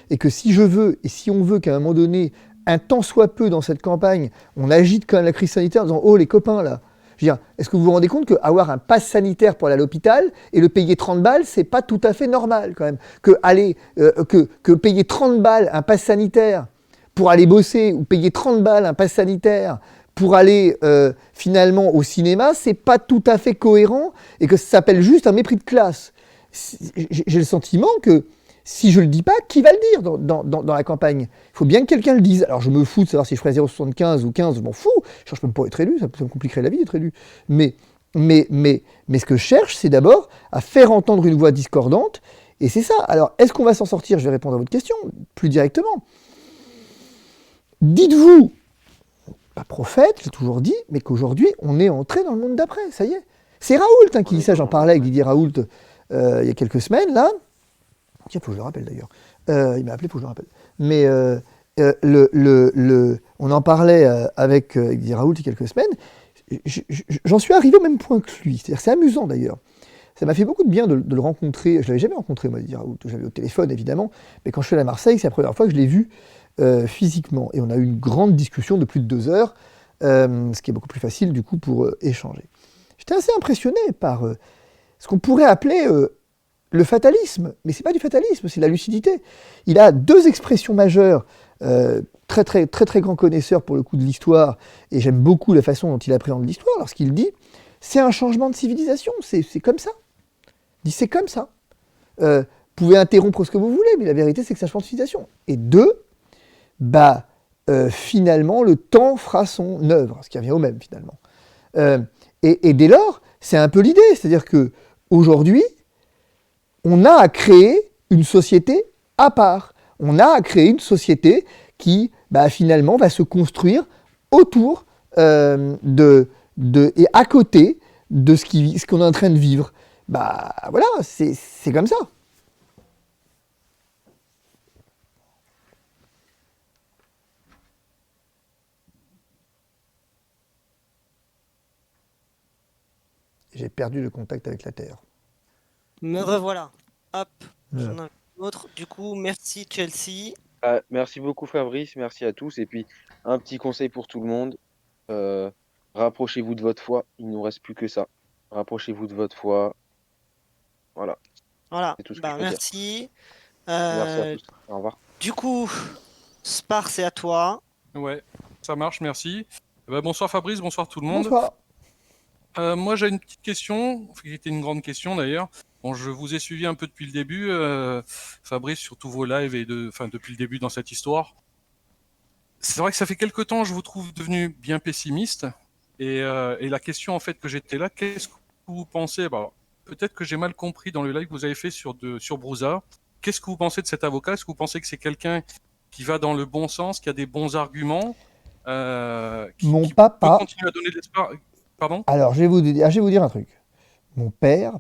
Et que si je veux, et si on veut qu'à un moment donné, un tant soit peu dans cette campagne, on agite quand même la crise sanitaire en disant « Oh, les copains, là !» Je veux dire, est-ce que vous vous rendez compte qu'avoir un pass sanitaire pour aller à l'hôpital et le payer 30 balles, c'est pas tout à fait normal quand même. Que payer 30 balles un pass sanitaire pour aller bosser ou payer 30 balles un pass sanitaire pour aller finalement au cinéma, c'est pas tout à fait cohérent et que ça s'appelle juste un mépris de classe. J'ai le sentiment que si je le dis pas, qui va le dire dans la campagne? Il faut bien que quelqu'un le dise. Alors je me fous de savoir si je ferais 0,75 ou 15, je m'en fous. Je cherche même pas à être élu, ça me compliquerait la vie d'être élu. Mais ce que je cherche, c'est d'abord à faire entendre une voix discordante. Et c'est ça. Alors, est-ce qu'on va s'en sortir? Je vais répondre à votre question plus directement. Dites-vous, pas prophète, j'ai toujours dit, mais qu'aujourd'hui, on est entré dans le monde d'après, ça y est. C'est Raoult qui dit ça, j'en parlais avec Didier Raoult il y a quelques semaines, là. Tiens, faut que je le rappelle d'ailleurs. Il m'a appelé, faut que je le rappelle. Mais on en parlait avec Didier Raoult il y a quelques semaines. J'en suis arrivé au même point que lui. C'est-à-dire, c'est amusant d'ailleurs. Ça m'a fait beaucoup de bien de le rencontrer. Je ne l'avais jamais rencontré, moi, Didier Raoult. J'avais au téléphone, évidemment. Mais quand je suis allé à Marseille, c'est la première fois que je l'ai vu physiquement. Et on a eu une grande discussion de plus de 2 heures, ce qui est beaucoup plus facile, du coup, pour échanger. J'étais assez impressionné par ce qu'on pourrait appeler le fatalisme. Mais ce n'est pas du fatalisme, c'est de la lucidité. Il a 2 expressions majeures, très grand connaisseur, pour le coup, de l'histoire, et j'aime beaucoup la façon dont il appréhende l'histoire, lorsqu'il dit « c'est un changement de civilisation, c'est comme ça ». Il dit « c'est comme ça ». Vous pouvez interrompre ce que vous voulez, mais la vérité, c'est que c'est un changement de civilisation. Et 2, finalement, le temps fera son œuvre, ce qui revient au même, finalement. Et dès lors, c'est un peu l'idée, c'est-à-dire qu'aujourd'hui, on a à créer une société à part. On a à créer une société qui, finalement, va se construire autour et à côté de ce qu'on est en train de vivre. Voilà, c'est comme ça. J'ai perdu le contact avec la Terre. Me revoilà. Hop, Voilà. j'en ai un autre. Du coup, merci Chelsea. Merci beaucoup Fabrice, merci à tous. Et puis, un petit conseil pour tout le monde. Rapprochez-vous de votre foi. Il ne nous reste plus que ça. Rapprochez-vous de votre foi. Voilà. Voilà, C'est tout ce que je peux dire. merci. Merci à tous. Au revoir. Du coup, Spar, c'est à toi. Ouais, ça marche, merci. Bonsoir Fabrice, bonsoir tout le monde. Bonsoir. Moi j'ai une petite question, qui était une grande question d'ailleurs. Bon, je vous ai suivi un peu depuis le début, Fabrice, sur tous vos lives et depuis le début dans cette histoire. C'est vrai que ça fait quelque temps, je vous trouve devenu bien pessimiste. Et la question en fait que j'étais là, qu'est-ce que vous pensez? Peut-être que j'ai mal compris dans le live que vous avez fait sur Brouza. Qu'est-ce que vous pensez de cet avocat? Est-ce que vous pensez que c'est quelqu'un qui va dans le bon sens, qui a des bons arguments, qui peut continuer à donner de l'espoir? Pardon? Alors, je vais vous dire un truc. Mon père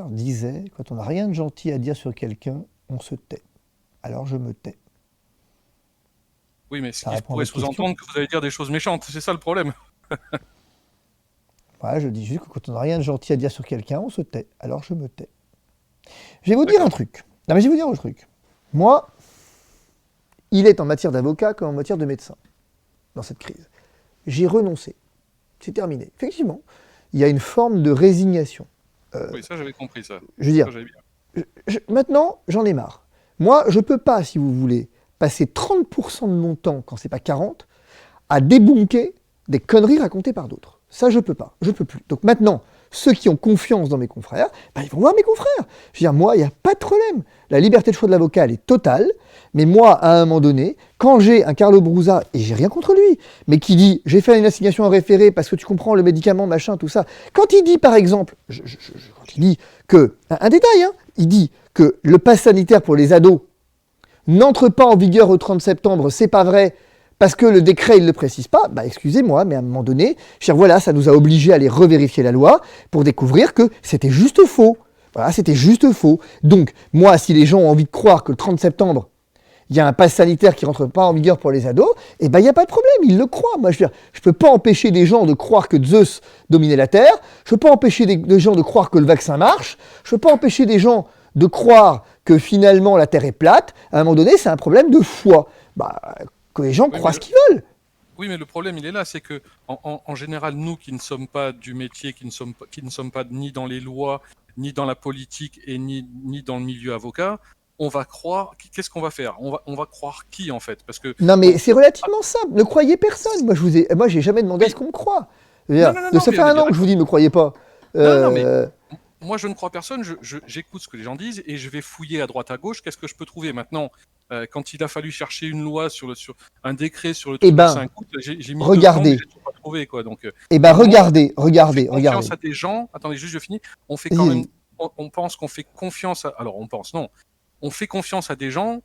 disait, quand on n'a rien de gentil à dire sur quelqu'un, on se tait. Alors je me tais. Oui, mais ce Ça qui répond à pourrait votre question. sous-entendre que vous allez dire des choses méchantes, c'est ça le problème. Voilà, je dis juste que quand on n'a rien de gentil à dire sur quelqu'un, on se tait. Alors je me tais. Je vais vous dire un truc. Non, mais je vais vous dire un truc. Moi, il est en matière d'avocat comme en matière de médecin dans cette crise. J'ai renoncé. C'est terminé. Effectivement, il y a une forme de résignation. Oui, ça j'avais compris ça. Je veux dire, Ça, j'avais bien. maintenant, j'en ai marre. Moi, je ne peux pas, si vous voulez, passer 30% de mon temps, quand c'est pas 40%, à débunker des conneries racontées par d'autres. Ça, je peux pas. Je peux plus. Donc maintenant, ceux qui ont confiance dans mes confrères, ils vont voir mes confrères. Je veux dire, moi, il n'y a pas de problème. La liberté de choix de l'avocat, elle est totale. Mais moi, à un moment donné, quand j'ai un Carlo Brouza, et j'ai rien contre lui, mais qui dit, j'ai fait une assignation en référé parce que tu comprends le médicament, machin, tout ça. Quand il dit, par exemple, quand il dit que, un détail, hein, il dit que le pass sanitaire pour les ados n'entre pas en vigueur au 30 septembre, c'est pas vrai, parce que le décret, il ne le précise pas, excusez-moi, mais à un moment donné, voilà, ça nous a obligés à aller revérifier la loi pour découvrir que c'était juste faux. Voilà, c'était juste faux. Donc, moi, si les gens ont envie de croire que le 30 septembre, il y a un pass sanitaire qui rentre pas en vigueur pour les ados, et ben il n'y a pas de problème, ils le croient. Moi, je veux dire, je peux pas empêcher des gens de croire que Zeus dominait la Terre, je peux pas empêcher des gens de croire que le vaccin marche, je peux pas empêcher des gens de croire que finalement la Terre est plate. À un moment donné, c'est un problème de foi. Bah, que les gens Oui, croient mais ce qu'ils veulent. Oui, mais le problème, il est là, c'est que en général, nous qui ne sommes pas du métier, qui ne sommes pas ni dans les lois, ni dans la politique et ni dans le milieu avocat, on va croire. Qu'est-ce qu'on va faire? On va croire qui en fait? Parce que Non, mais c'est relativement simple. Ne croyez personne. Moi, j'ai jamais demandé à Oui. ce qu'on me croie. Je veux dire, Non, ça mais fait on est un bien an que je vous d'accord. dis, ne me croyez pas. Non, mais Euh, moi, je ne crois personne. J'écoute ce que les gens disent et je vais fouiller à droite à gauche. Qu'est-ce que je peux trouver maintenant? Quand il a fallu chercher une loi sur un décret sur le Eh truc de ben, 5 août, j'ai mis 2 ans, mais regardez. j'ai toujours pas trouvé quoi. Donc, Eh à ben, un moment, regardez, on fait regardez, confiance regardez. à des gens. Attendez, juste je finis. On fait Vas-y, quand vas-y. même. On pense qu'on fait confiance à. Alors, on pense non. On fait confiance à des gens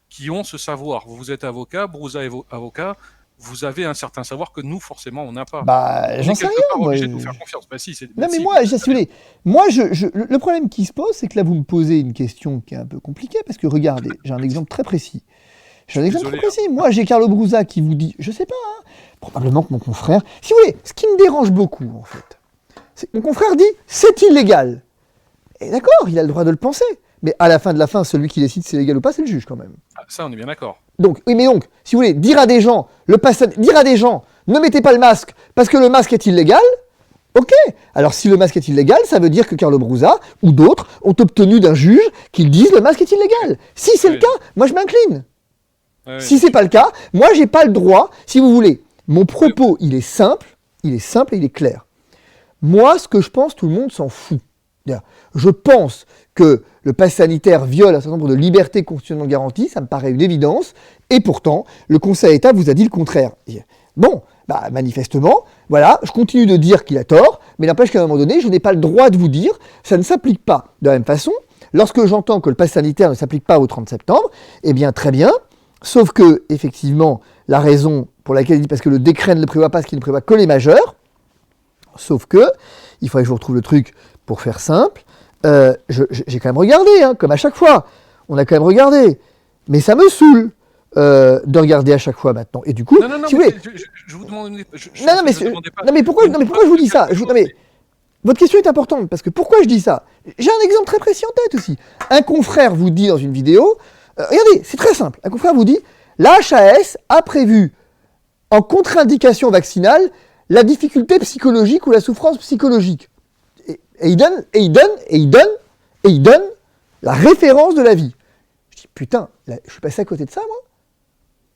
qui ont ce savoir. Vous êtes avocat, Broussa est avocat. Vous avez un certain savoir que nous, forcément, on n'a pas. Donc, Bah, on j'en est sais quelque part rien, moi. obligé de vous faire confiance. Bah si, Non, mais si, moi, vous si êtes vous voulez, moi, le problème qui se pose, c'est que là, vous me posez une question qui est un peu compliquée, parce que regardez, j'ai un exemple très précis. J'ai un Je suis exemple très désolé. précis. Moi, j'ai Carlo Broussa qui vous dit, je sais pas, hein, probablement que mon confrère. Si vous voulez, ce qui me dérange beaucoup, en fait, c'est que mon confrère dit, c'est illégal. Et d'accord, il a le droit de le penser. Mais à la fin de la fin, celui qui décide si c'est légal ou pas, c'est le juge quand même. Ça, on est bien d'accord. Donc, oui, mais donc, si vous voulez, dire à des gens, ne mettez pas le masque parce que le masque est illégal, ok. Alors, si le masque est illégal, ça veut dire que Carlo Broussa ou d'autres ont obtenu d'un juge qu'ils disent le masque est illégal. Si c'est le Oui. cas, moi je m'incline. Ouais, Si c'est pas le cas, moi j'ai pas le droit, si vous voulez. Mon propos, il est simple et il est clair. Moi, ce que je pense, tout le monde s'en fout. C'est-à-dire, je pense que le pass sanitaire viole un certain nombre de libertés constitutionnellement garanties, ça me paraît une évidence, et pourtant, le Conseil d'État vous a dit le contraire. Bon, bah, manifestement, voilà, je continue de dire qu'il a tort, mais n'empêche qu'à un moment donné, je n'ai pas le droit de vous dire, ça ne s'applique pas. De la même façon, lorsque j'entends que le pass sanitaire ne s'applique pas au 30 septembre, eh bien très bien, sauf que, effectivement, la raison pour laquelle il dit parce que le décret ne le prévoit pas, parce qu'il ne prévoit que les majeurs, sauf que, il faudrait que je vous retrouve le truc pour faire simple, j'ai quand même regardé, hein, comme à chaque fois, on a quand même regardé, mais ça me saoule de regarder à chaque fois maintenant. Et du coup, non, si vous mais voulez, je vous demande. non, mais, demandais pas. non, mais pourquoi je vous dis ça? Non, mais, votre question est importante, parce que pourquoi je dis ça? J'ai un exemple très précis en tête aussi. Un confrère vous dit dans une vidéo, regardez, c'est très simple, un confrère vous dit, la HAS a prévu, en contre-indication vaccinale, la difficulté psychologique ou la souffrance psychologique. Et il donne la référence de la vie. Je dis, putain, là, je suis passé à côté de ça, moi.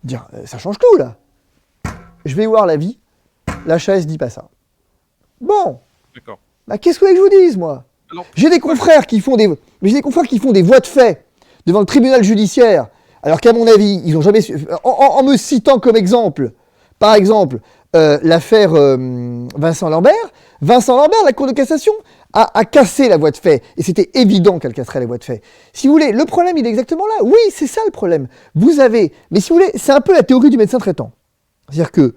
Dire, ça change tout, là. Je vais voir la vie, la HAS dit pas ça. Bon, D'accord. bah, qu'est-ce que vous voulez que je vous dise, moi? Alors, J'ai des confrères qui font des voies de fait devant le tribunal judiciaire, alors qu'à mon avis, ils n'ont jamais su... En me citant comme exemple, par exemple, l'affaire Vincent Lambert, la Cour de cassation a cassé la voie de fait, et c'était évident qu'elle casserait la voie de fait. Si vous voulez, le problème, il est exactement là. Oui, c'est ça le problème. Vous avez... Mais si vous voulez, c'est un peu la théorie du médecin traitant. C'est-à-dire que,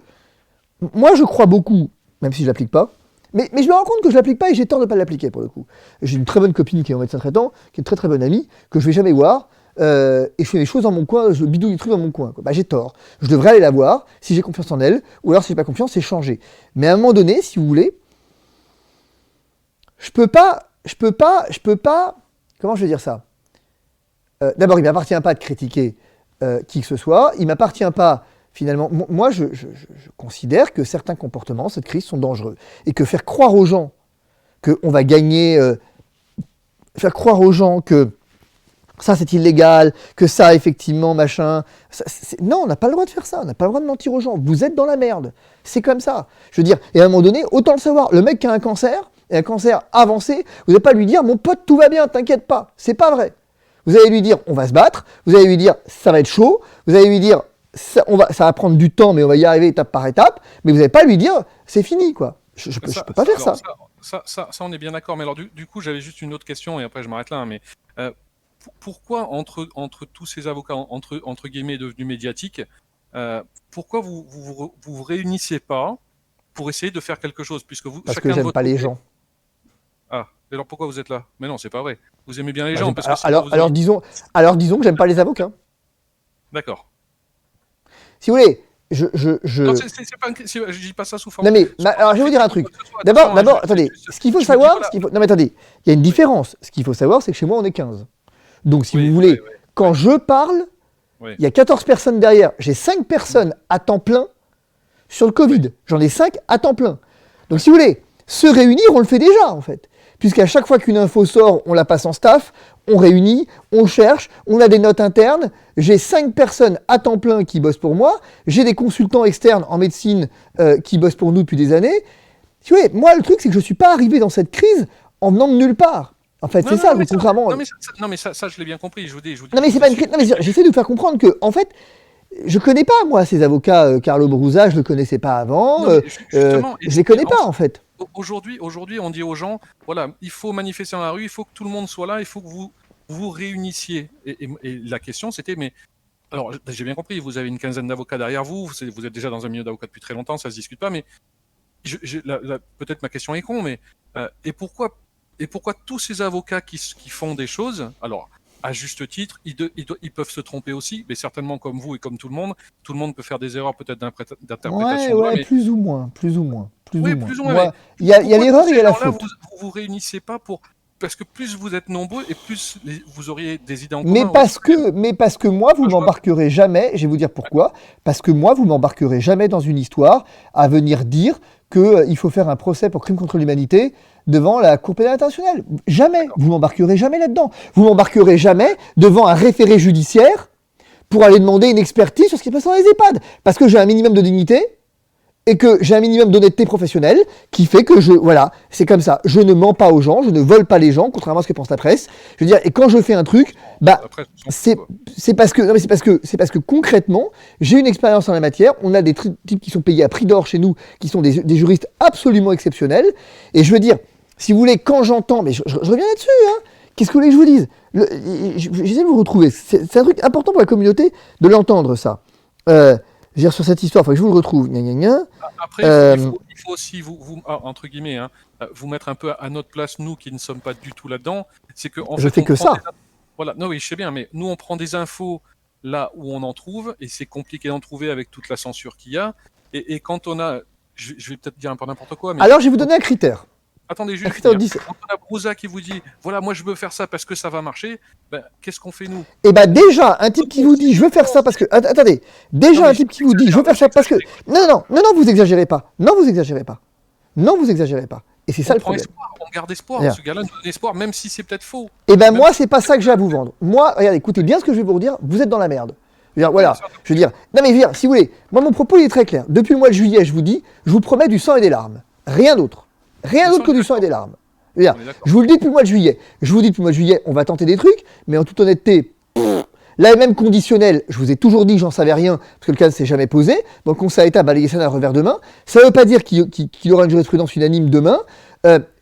moi, je crois beaucoup, même si je ne l'applique pas, mais je me rends compte que je ne l'applique pas et j'ai tort de ne pas l'appliquer pour le coup. J'ai une très bonne copine qui est en médecin traitant, qui est une très très bonne amie, que je ne vais jamais voir, et je fais les choses dans mon coin, je bidouille des trucs dans mon coin. Bah, j'ai tort. Je devrais aller la voir, si j'ai confiance en elle, ou alors si j'ai pas confiance, c'est changer. Mais à un moment donné, si vous voulez, je peux pas, comment je vais dire ça? D'abord, il ne m'appartient pas de critiquer qui que ce soit, il ne m'appartient pas, finalement, moi je considère que certains comportements, cette crise, sont dangereux. Et que faire croire aux gens qu'on va gagner, faire croire aux gens que ça c'est illégal, que ça effectivement machin, non, on n'a pas le droit de faire ça, on n'a pas le droit de mentir aux gens, vous êtes dans la merde, c'est comme ça. Je veux dire, et à un moment donné, autant le savoir, le mec qui a un cancer, et un cancer avancé, vous n'allez pas lui dire, mon pote, tout va bien, t'inquiète pas, c'est pas vrai. Vous allez lui dire, on va se battre, vous allez lui dire, ça va être chaud, vous allez lui dire, ça va prendre du temps, mais on va y arriver étape par étape, mais vous n'allez pas lui dire, c'est fini, quoi. Je peux pas faire ça. Ça, on est bien d'accord. Mais alors, du coup, j'avais juste une autre question et après, je m'arrête là. Hein, mais pourquoi, entre tous ces avocats, entre guillemets, devenus médiatiques, pourquoi vous réunissez pas pour essayer de faire quelque chose puisque vous, Parce chacun que de j'aime votre pas les côté- gens. Ah, et alors pourquoi vous êtes là? Mais non, c'est pas vrai. Vous aimez bien les Bah, gens. j'aime Parce pas- que sinon, vous alors disons que j'aime pas les avocats. D'accord. Si vous voulez, Non, c'est pas je dis pas ça sous forme. Non mais, alors je vais vous dire un truc. D'abord, attendez, ce qu'il faut savoir, non mais attendez, il y a une différence. Ce qu'il faut savoir, c'est que chez moi, on est 15. Donc si vous voulez, quand je parle, il y a 14 personnes derrière. J'ai 5 personnes à temps plein sur le Covid. J'en ai 5 à temps plein. Donc si vous voulez, se réunir, on le fait déjà en fait. Puisqu'à chaque fois qu'une info sort, on la passe en staff, on réunit, on cherche, on a des notes internes. J'ai 5 personnes à temps plein qui bossent pour moi. J'ai des consultants externes en médecine qui bossent pour nous depuis des années. Si vous voulez, moi, le truc, c'est que je ne suis pas arrivé dans cette crise en venant de nulle part. En fait, c'est ça, contrairement... Non, mais ça, je l'ai bien compris. Je vous dis, non, mais c'est pas une crise. Non, mais j'essaie de vous faire comprendre que, en fait, je connais pas, moi, ces avocats. Carlo Brusa, je le connaissais pas avant. Je les connais pas, en fait. Aujourd'hui, on dit aux gens, voilà, il faut manifester dans la rue, il faut que tout le monde soit là, il faut que vous vous réunissiez. Et la question, c'était, mais alors, j'ai bien compris, vous avez une quinzaine d'avocats derrière vous, vous êtes déjà dans un milieu d'avocats depuis très longtemps, ça se discute pas, mais peut-être ma question est con, mais et pourquoi tous ces avocats qui font des choses, alors à juste titre, ils peuvent se tromper aussi, mais certainement comme vous et comme tout le monde peut faire des erreurs peut-être d'interprétation. Ouais, mais... plus ou moins. Plus ou moins. Moi, il y a l'erreur et il y a la faute. Vous réunissez pas parce que plus vous êtes nombreux et plus vous auriez des idées en commun. Mais parce que moi, vous m'embarquerez jamais, je vais vous dire pourquoi, parce que moi, vous m'embarquerez jamais dans une histoire à venir dire qu'il faut faire un procès pour crime contre l'humanité devant la Cour pénale internationale. Jamais. Vous m'embarquerez jamais là-dedans. Vous m'embarquerez jamais devant un référé judiciaire pour aller demander une expertise sur ce qui se passe dans les EHPAD. Parce que j'ai un minimum de dignité et que j'ai un minimum d'honnêteté professionnelle qui fait que voilà, c'est comme ça. Je ne mens pas aux gens, je ne vole pas les gens, contrairement à ce que pense la presse. Je veux dire, et quand je fais un truc, c'est parce que concrètement, j'ai une expérience en la matière. On a des types qui sont payés à prix d'or chez nous, qui sont des juristes absolument exceptionnels. Et je veux dire, si vous voulez, quand j'entends, mais je reviens là-dessus, hein, qu'est-ce que vous voulez que je vous dise? J'essaie de vous retrouver. C'est un truc important pour la communauté de l'entendre, ça. Je veux dire, sur cette histoire, il faut que je vous le retrouve. Après, il faut aussi, vous entre guillemets, hein, vous mettre un peu à notre place, nous qui ne sommes pas du tout là-dedans. C'est que je fais que ça. Voilà, non, oui, je sais bien, mais nous, on prend des infos là où on en trouve, et c'est compliqué d'en trouver avec toute la censure qu'il y a. Et quand on a, je vais peut-être dire un peu n'importe quoi, mais... Alors, je vais vous donner un critère. Attendez, juste, quand on a Brusa qui vous dit, voilà, moi je veux faire ça parce que ça va marcher, ben, qu'est-ce qu'on fait nous? Eh ben déjà, un type qui vous dit, je veux faire ça parce que... Attendez, déjà un type qui vous dit, je veux faire ça parce que... Non, vous exagérez pas. Non, vous exagérez pas. Et c'est ça le problème. On garde espoir, ce gars-là nous donne espoir, même si c'est peut-être faux. Eh ben moi, c'est pas ça que j'ai à vous vendre. Moi, regardez, écoutez bien ce que je vais vous dire, vous êtes dans la merde. Voilà, je veux dire... Non mais je veux dire, si vous voulez, moi mon propos il est très clair. Depuis le mois de juillet, je vous dis, je vous promets du sang et des larmes. Rien d'autre. Rien d'autre que du sang et des larmes. Je vous le dis depuis le mois de juillet. On va tenter des trucs, mais en toute honnêteté, là même conditionnel, je vous ai toujours dit que j'en savais rien, parce que le cas ne s'est jamais posé. Donc le Conseil d'État a balayé ça d'un revers de main. Ça ne veut pas dire qu'il aura une jurisprudence unanime demain.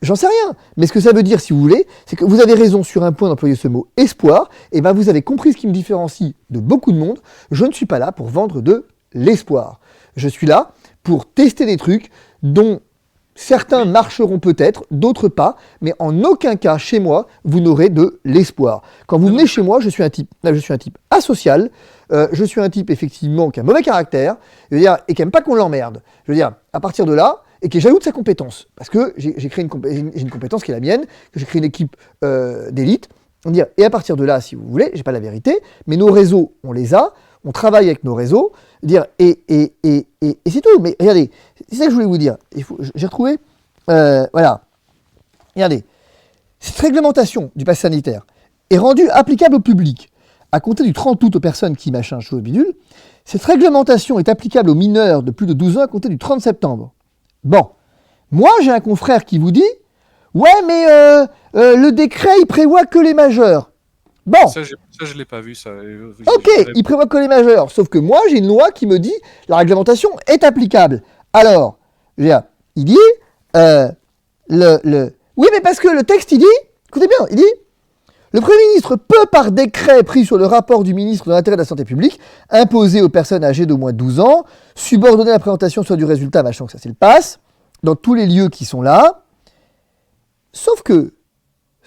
J'en sais rien. Mais ce que ça veut dire, si vous voulez, c'est que vous avez raison sur un point d'employer ce mot espoir. Et ben vous avez compris ce qui me différencie de beaucoup de monde. Je ne suis pas là pour vendre de l'espoir. Je suis là pour tester des trucs dont certains marcheront peut-être, d'autres pas, mais en aucun cas, chez moi, vous n'aurez de l'espoir. Quand vous venez chez moi, je suis un type asocial, je suis un type, effectivement, qui a un mauvais caractère, je veux dire, et qui n'aime pas qu'on l'emmerde. Je veux dire, à partir de là, et qui est jaloux de sa compétence, parce que j'ai une compétence qui est la mienne, que j'ai créé une équipe d'élite, et à partir de là, si vous voulez, j'ai pas la vérité, mais nos réseaux, on les a, on travaille avec nos réseaux, et c'est tout. Mais regardez, c'est ça que je voulais vous dire. J'ai retrouvé, voilà. Regardez, cette réglementation du pass sanitaire est rendue applicable au public à compter du 30 août aux personnes qui machin chose bidule. Cette réglementation est applicable aux mineurs de plus de 12 ans à compter du 30 septembre. Bon, moi j'ai un confrère qui vous dit, ouais mais le décret il prévoit que les majeurs. Bon. Ça, je l'ai pas vu, ça. Ok, il prévoit que les majeurs. Sauf que moi, j'ai une loi qui me dit la réglementation est applicable. Alors, il dit, oui, mais parce que le texte, il dit, écoutez bien, il dit, le Premier ministre peut, par décret pris sur le rapport du ministre de l'Intérêt de la Santé publique, imposer aux personnes âgées d'au moins 12 ans, subordonner la présentation soit du résultat, machin, que ça c'est le pass, dans tous les lieux qui sont là. Sauf que,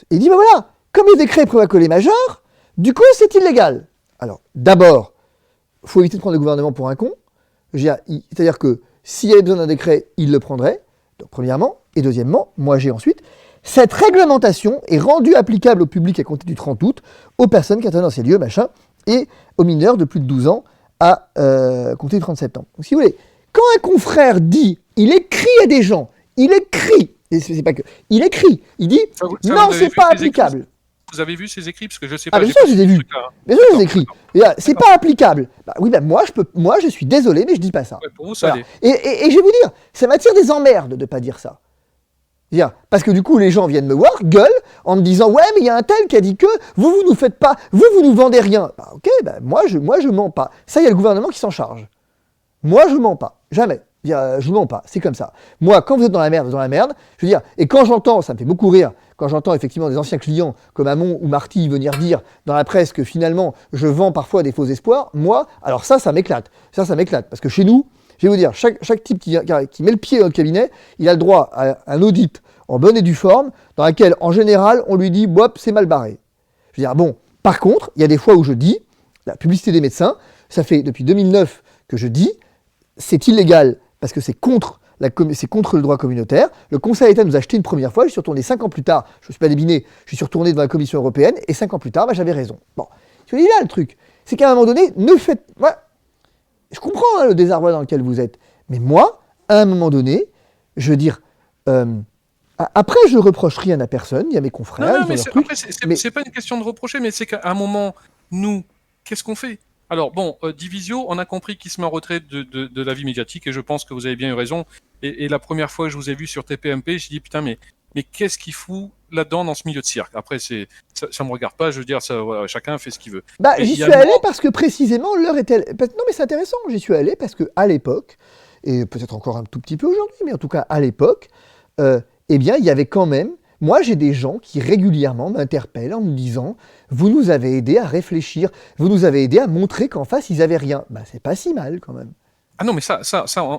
il dit, ben voilà, comme le décret prévoit que les majeurs, du coup, c'est illégal. Alors, d'abord, faut éviter de prendre le gouvernement pour un con. Je veux dire, c'est-à-dire que s'il y avait besoin d'un décret, il le prendrait, donc, premièrement. Et deuxièmement, moi j'ai ensuite, cette réglementation est rendue applicable au public à compter du 30 août, aux personnes qui attendent dans ces lieux, machin, et aux mineurs de plus de 12 ans à compter du 30 septembre. Donc si vous voulez, quand un confrère dit, il écrit à des gens, il écrit, et c'est pas que, il écrit, il dit, non, c'est pas applicable. Vous avez vu ces écrits? Parce que je sais Ah, pas. bien sûr, je les ai vus. Bien sûr, je les ai écrits. D'accord. C'est pas applicable. Bah oui, bah moi, je suis désolé, mais je dis pas ça. Ouais, pour vous, ça Voilà. l'est. Et je vais vous dire, ça m'attire des emmerdes de pas dire ça. Parce que du coup, les gens viennent me voir, gueulent, en me disant, ouais, mais il y a un tel qui a dit que vous nous faites pas, vous nous vendez rien. Bah, ok, bah, moi, je mens pas. Ça, il y a le gouvernement qui s'en charge. Moi, je mens pas. Jamais. Je mens pas. C'est comme ça. Moi, quand vous êtes dans la merde, vous êtes dans la merde. Je veux dire, et quand j'entends, ça me fait beaucoup rire, quand j'entends effectivement des anciens clients comme Hamon ou Marty venir dire dans la presse que finalement, je vends parfois des faux espoirs, moi, alors ça m'éclate. Ça m'éclate. Parce que chez nous, je vais vous dire, chaque type qui met le pied dans le cabinet, il a le droit à un audit en bonne et due forme, dans laquelle, en général, on lui dit, bop, c'est mal barré. Je veux dire, bon, par contre, il y a des fois où je dis, la publicité des médecins, ça fait depuis 2009 que je dis, c'est illégal, parce que c'est contre le droit communautaire. Le Conseil d'État nous a acheté une première fois, je suis retourné 5 ans plus tard, je ne suis pas débiné, je suis retourné devant la Commission européenne, et 5 ans plus tard, bah, j'avais raison. Bon, je vous dis là le truc, c'est qu'à un moment donné, ne faites... Ouais, je comprends hein, le désarroi dans lequel vous êtes, mais moi, à un moment donné, je veux dire... après, je reproche rien à personne, il y a mes confrères, Non, ils ont mais leurs trucs, mais c'est pas une question de reprocher, mais c'est qu'à un moment, nous, qu'est-ce qu'on fait? Alors bon, Divisio, on a compris qu'il se met en retrait de la vie médiatique, et je pense que vous avez bien eu raison. Et la première fois que je vous ai vu sur TPMP, j'ai dit putain, mais qu'est-ce qu'il fout là-dedans dans ce milieu de cirque? Après, ça me regarde pas, je veux dire, ça, voilà, chacun fait ce qu'il veut. bah, Mais j'y il y a suis un allé moment- parce que précisément l'heure était... Non mais c'est intéressant, j'y suis allé parce que à l'époque, et peut-être encore un tout petit peu aujourd'hui, mais en tout cas à l'époque, eh bien il y avait quand même... Moi j'ai des gens qui régulièrement m'interpellent en me disant « Vous nous avez aidé à réfléchir, vous nous avez aidé à montrer qu'en face ils avaient rien. » Bah c'est pas si mal quand même. Ah non, mais ça,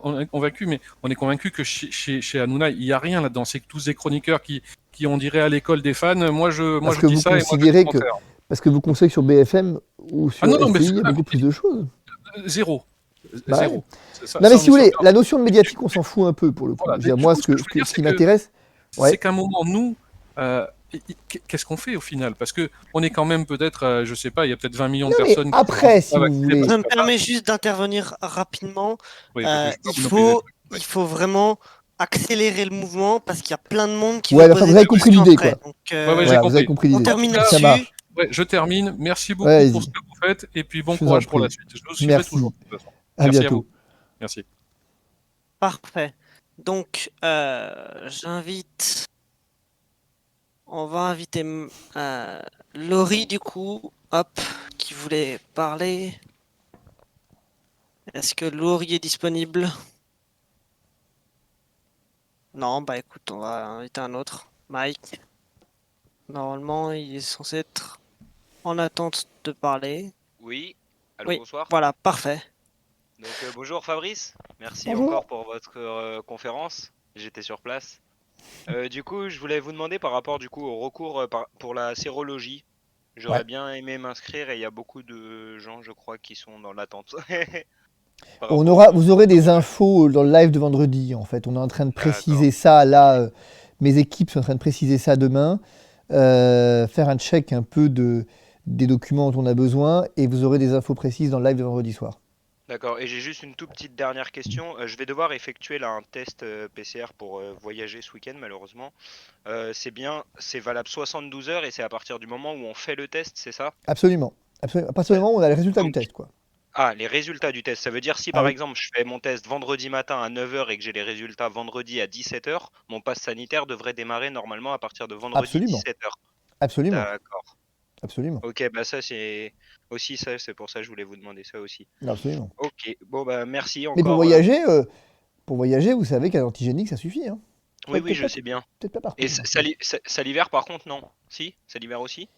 on est convaincu, mais on est convaincu que chez Hanouna, il y a rien là-dedans. C'est que tous des chroniqueurs qui on dirait à l'école des fans. Moi, je que dis vous ça et moi, je considérez dis que... contraire. Parce que vous considérez que sur BFM ou sur Ah non, mais FCI, il y a beaucoup plus de choses. Zéro. Bah Zéro. ouais. Ça, Non mais on si est vous voulez, sûr. la notion de médiatique, on s'en fout un peu pour le coup. Voilà. Je veux dire, Du moi, coup, ce ce que je veux dire, qui c'est que m'intéresse... Ouais. c'est qu'à un moment, nous, qu'est-ce qu'on fait au final? Parce que on est quand même peut-être, je sais pas, il y a peut-être 20 millions de Non mais personnes qui après, sont si pas vous vaccinées voulez... parce Je me que- permets juste d'intervenir rapidement. Oui, parce que je peux pas Il monopoliser le faut, truc. Ouais. il faut vraiment accélérer le mouvement parce qu'il y a plein de monde qui Ouais, veut enfin, poser vous avez des compris questions l'idée, après. quoi. Donc, Ouais, j'ai Voilà, vous compris. avez compris on l'idée. termine En tout cas, Ça là-dessus. marche. Ouais, je termine. Merci beaucoup Ouais, pour vas-y. ce que vous faites et puis bon Je vous en courage pour prie. la suite. Je vous suivrai Merci. toujours. De toute façon. À Merci bientôt. à vous. Merci. Parfait. Donc, on va inviter Laurie du coup, hop, qui voulait parler. Est-ce que Laurie est disponible? Non, bah écoute, on va inviter un autre. Mike. Normalement, il est censé être en attente de parler. Oui, allô, Oui, bonsoir. voilà, parfait. Donc bonjour Fabrice, merci Bonjour. encore pour votre conférence, j'étais sur place. Du coup, je voulais vous demander par rapport du coup au recours pour la sérologie. J'aurais Ouais. bien aimé m'inscrire et il y a beaucoup de gens, je crois, qui sont dans l'attente. Par On rapport aura, au- vous aurez des infos dans le live de vendredi, en fait. On est en train de préciser D'accord. ça, là. Mes équipes sont en train de préciser ça demain. Faire un check un peu des documents dont on a besoin. Et vous aurez des infos précises dans le live de vendredi soir. D'accord, et j'ai juste une toute petite dernière question. Je vais devoir effectuer là un test PCR pour voyager ce week-end, malheureusement. C'est valable 72 heures et c'est à partir du moment où on fait le test, c'est ça? Absolument. Absolument. À partir du moment où on a les résultats du Donc, test, quoi. Ah, les résultats du test. Ça veut dire si Ah par oui. exemple je fais mon test vendredi matin à 9 heures et que j'ai les résultats vendredi à 17 heures, mon pass sanitaire devrait démarrer normalement à partir de vendredi Absolument. 17 heures. Absolument. D'accord. Absolument. Ok, bah ça c'est aussi ça, c'est pour ça que je voulais vous demander ça aussi. Absolument. Ok, bon bah merci Mais encore. pour voyager, vous savez qu'un antigénique, ça suffit. Hein. Oui, Peut-être je pas- sais bien. Peut-être pas partout. Et hein. salivaire par contre, non? Si? Salivaire aussi?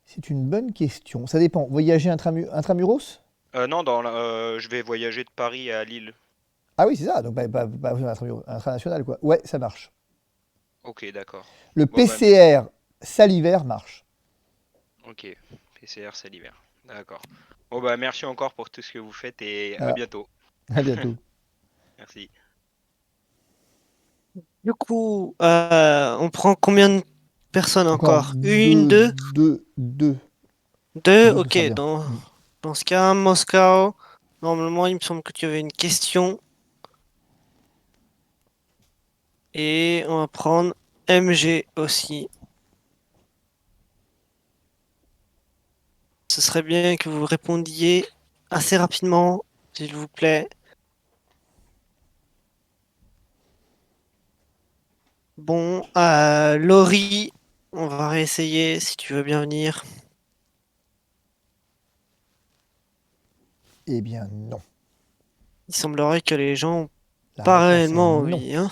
C'est une bonne question. Ça dépend. Voyager intramuros? Non, je vais voyager de Paris à Lille. Ah oui, c'est ça. Donc, intranational, quoi. Ouais, ça marche. Ok, d'accord. Le Bon, bah, PCR salivaire marche. ok, PCR salivaire. D'accord. Bon bah merci encore pour tout ce que vous faites et à Voilà. bientôt. À bientôt. Merci. Du coup, on prend combien de personnes Encore encore? Une, deux? deux. Deux? Deux, ce Ok, sera bien. dans ce cas, Moscow, normalement, il me semble que tu avais une question. Et on va prendre MG aussi. Ce serait bien que vous répondiez assez rapidement, s'il vous plaît. Bon, Laurie, on va réessayer si tu veux bien venir. Eh bien, non. Il semblerait que les gens ont La pas réponse est réellement non. envie, hein.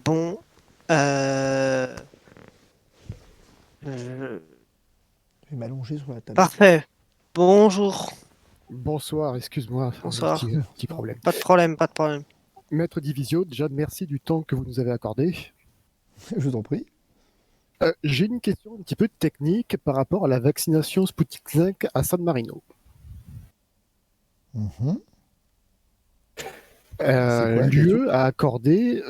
Bon, euh... euh, Je vais m'allonger sur la table. parfait. Bonjour. Bonsoir, excuse-moi, Bonsoir. petit problème. Pas de problème, pas de problème. Maître Divisio, déjà merci du temps que vous nous avez accordé. Je vous en prie. J'ai une question un petit peu technique par rapport à la vaccination Sputnik 5 à San Marino. Mhm. C'est quoi la L'UE a accordé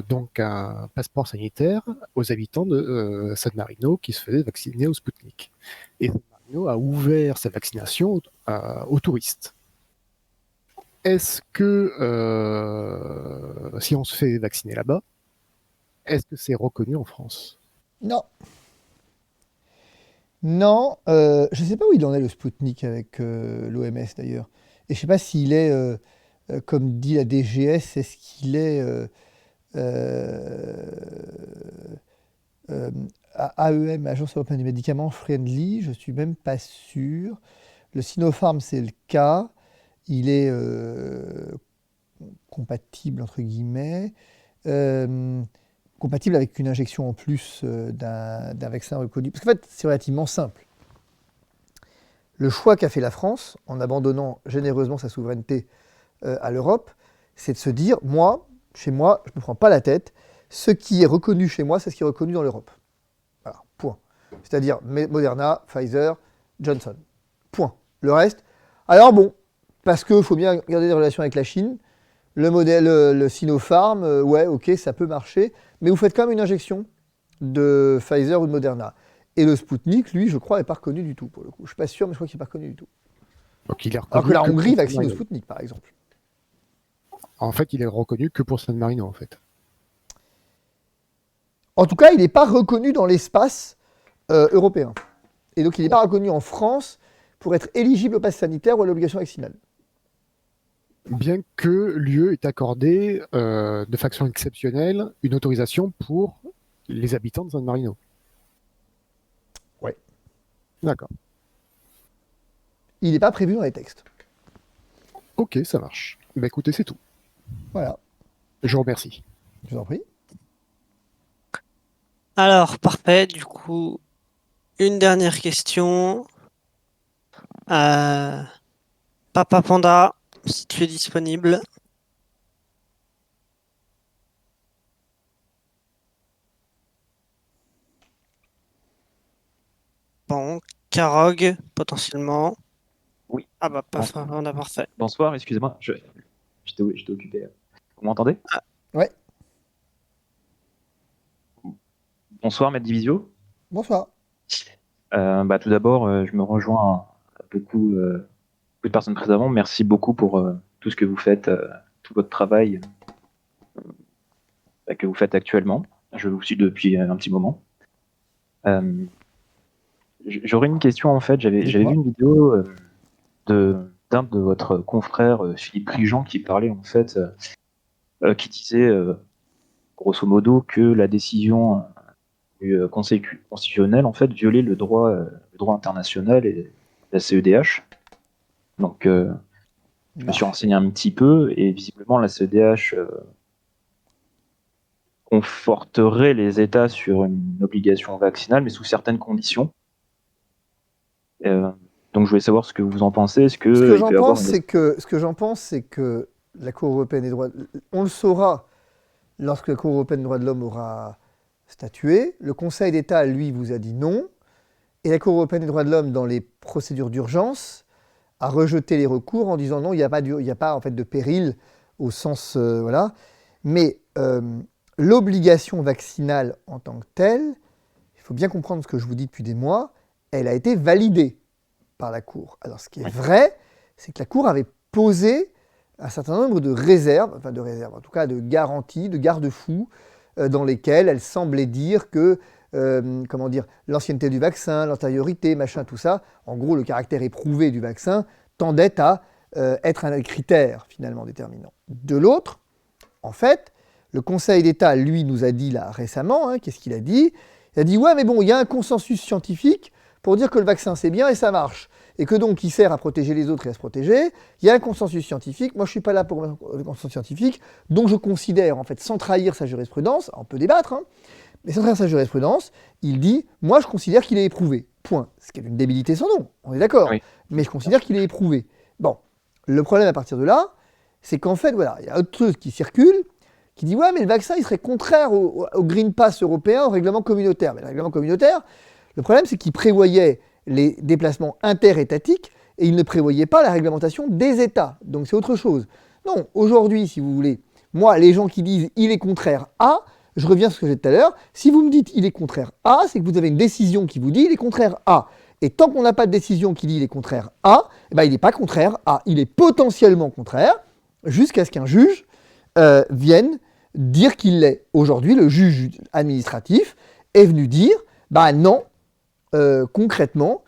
donc un passeport sanitaire aux habitants de San Marino qui se faisaient vacciner au Sputnik. Et San Marino a ouvert sa vaccination aux touristes. Est-ce que si on se fait vacciner là-bas, est-ce que c'est reconnu en France? Non. Non, je ne sais pas où il en est le Spoutnik avec l'OMS d'ailleurs. Et je ne sais pas s'il est, comme dit la DGS, est-ce qu'il est euh, euh, AEM, Agence européenne des médicaments, friendly, je ne suis même pas sûr. Le Sinopharm, c'est le cas. Il est compatible, entre guillemets. Euh, Compatible avec une injection en plus d'un vaccin reconnu. Parce qu'en fait, c'est relativement simple. Le choix qu'a fait la France, en abandonnant généreusement sa souveraineté à l'Europe, c'est de se dire, moi, chez moi, je ne me prends pas la tête, ce qui est reconnu chez moi, c'est ce qui est reconnu dans l'Europe. Voilà, point. C'est-à-dire Moderna, Pfizer, Johnson. Point. Le reste, alors bon, parce qu'il faut bien garder des relations avec la Chine, le modèle, le Sinopharm, ouais, ok, ça peut marcher, mais vous faites quand même une injection de Pfizer ou de Moderna. Et le Sputnik, lui, je crois, n'est pas reconnu du tout, pour le coup. Je ne suis pas sûr, mais je crois qu'il n'est pas reconnu du tout. Donc il est Alors que reconnu la que Hongrie pour San vaccine au Marino. Sputnik, par exemple. En fait, il est reconnu que pour San Marino, en fait. En tout cas, il n'est pas reconnu dans l'espace européen. Et donc, il n'est pas reconnu en France pour être éligible au pass sanitaire ou à l'obligation vaccinale. Bien que l'UE ait accordé de façon exceptionnelle une autorisation pour les habitants de San Marino. Ouais. D'accord. Il n'est pas prévu dans les textes. Ok, ça marche. Bah écoutez, c'est tout. Voilà, Je vous remercie. je vous en prie. Alors, parfait. Du coup, une dernière question. Papa Panda, si tu es disponible. Bon, Karog, potentiellement. Oui. Ah bah, Bon. Papa Panda, parfait. Bonsoir, excusez-moi, j'étais occupé. Vous m'entendez? Ouais, Bonsoir, Maître Divisio. bonsoir. Tout d'abord, je me rejoins à beaucoup de personnes présentes avant. Merci beaucoup pour tout ce que vous faites, tout votre travail que vous faites actuellement. Je vous suis depuis un petit moment. J'aurais une question en fait. J'avais vu Dites-moi. une vidéo d'un de votre confrère Philippe Prigent qui parlait en fait, qui disait grosso modo que la décision du Conseil constitutionnel en fait violait le droit international et la CEDH. Donc je me suis renseigné un petit peu et visiblement la CEDH conforterait les États sur une obligation vaccinale, mais sous certaines conditions. Donc je voulais savoir ce que vous en pensez. Est-ce que Ce que il j'en peut y avoir pense, c'est que la Cour européenne des droits, on le saura lorsque la Cour européenne des droits de l'homme aura statué. Le Conseil d'État, lui, vous a dit non. Et la Cour européenne des droits de l'homme, dans les procédures d'urgence, a rejeté les recours en disant non, il n'y a pas en fait de péril au sens voilà. Mais l'obligation vaccinale en tant que telle, il faut bien comprendre ce que je vous dis depuis des mois, elle a été validée par la Cour. Alors ce qui est vrai, c'est que la Cour avait posé un certain nombre de réserves, en tout cas de garanties, de garde-fous, dans lesquelles elle semblait dire que l'ancienneté du vaccin, l'antériorité, machin, tout ça, en gros, le caractère éprouvé du vaccin tendait à être un critère finalement déterminant. De l'autre, en fait, le Conseil d'État, lui, nous a dit là récemment, qu'est-ce qu'il a dit ? Il a dit, ouais, mais bon, il y a un consensus scientifique pour dire que le vaccin, c'est bien et ça marche. Et que donc, il sert à protéger les autres et à se protéger. Il y a un consensus scientifique. Moi, je ne suis pas là pour le consensus scientifique. Donc, je considère, en fait, sans trahir sa jurisprudence, on peut débattre, mais sans trahir sa jurisprudence, il dit, moi, je considère qu'il est éprouvé. Point. Ce qui est une débilité sans nom, on est d'accord. Oui. Mais je considère qu'il est éprouvé. Bon, le problème à partir de là, c'est qu'en fait, voilà, il y a autre chose qui circule, qui dit, ouais, mais le vaccin, il serait contraire au Green Pass européen, au règlement communautaire. Mais le règlement communautaire, le problème, c'est qu'il prévoyait les déplacements interétatiques et il ne prévoyait pas la réglementation des États. Donc c'est autre chose. Non, aujourd'hui, si vous voulez, moi, les gens qui disent il est contraire à, je reviens sur ce que j'ai dit tout à l'heure, si vous me dites il est contraire à, c'est que vous avez une décision qui vous dit il est contraire à. Et tant qu'on n'a pas de décision qui dit il est contraire à, eh ben, il n'est pas contraire à. Il est potentiellement contraire jusqu'à ce qu'un juge vienne dire qu'il l'est. Aujourd'hui, le juge administratif est venu dire bah non, concrètement,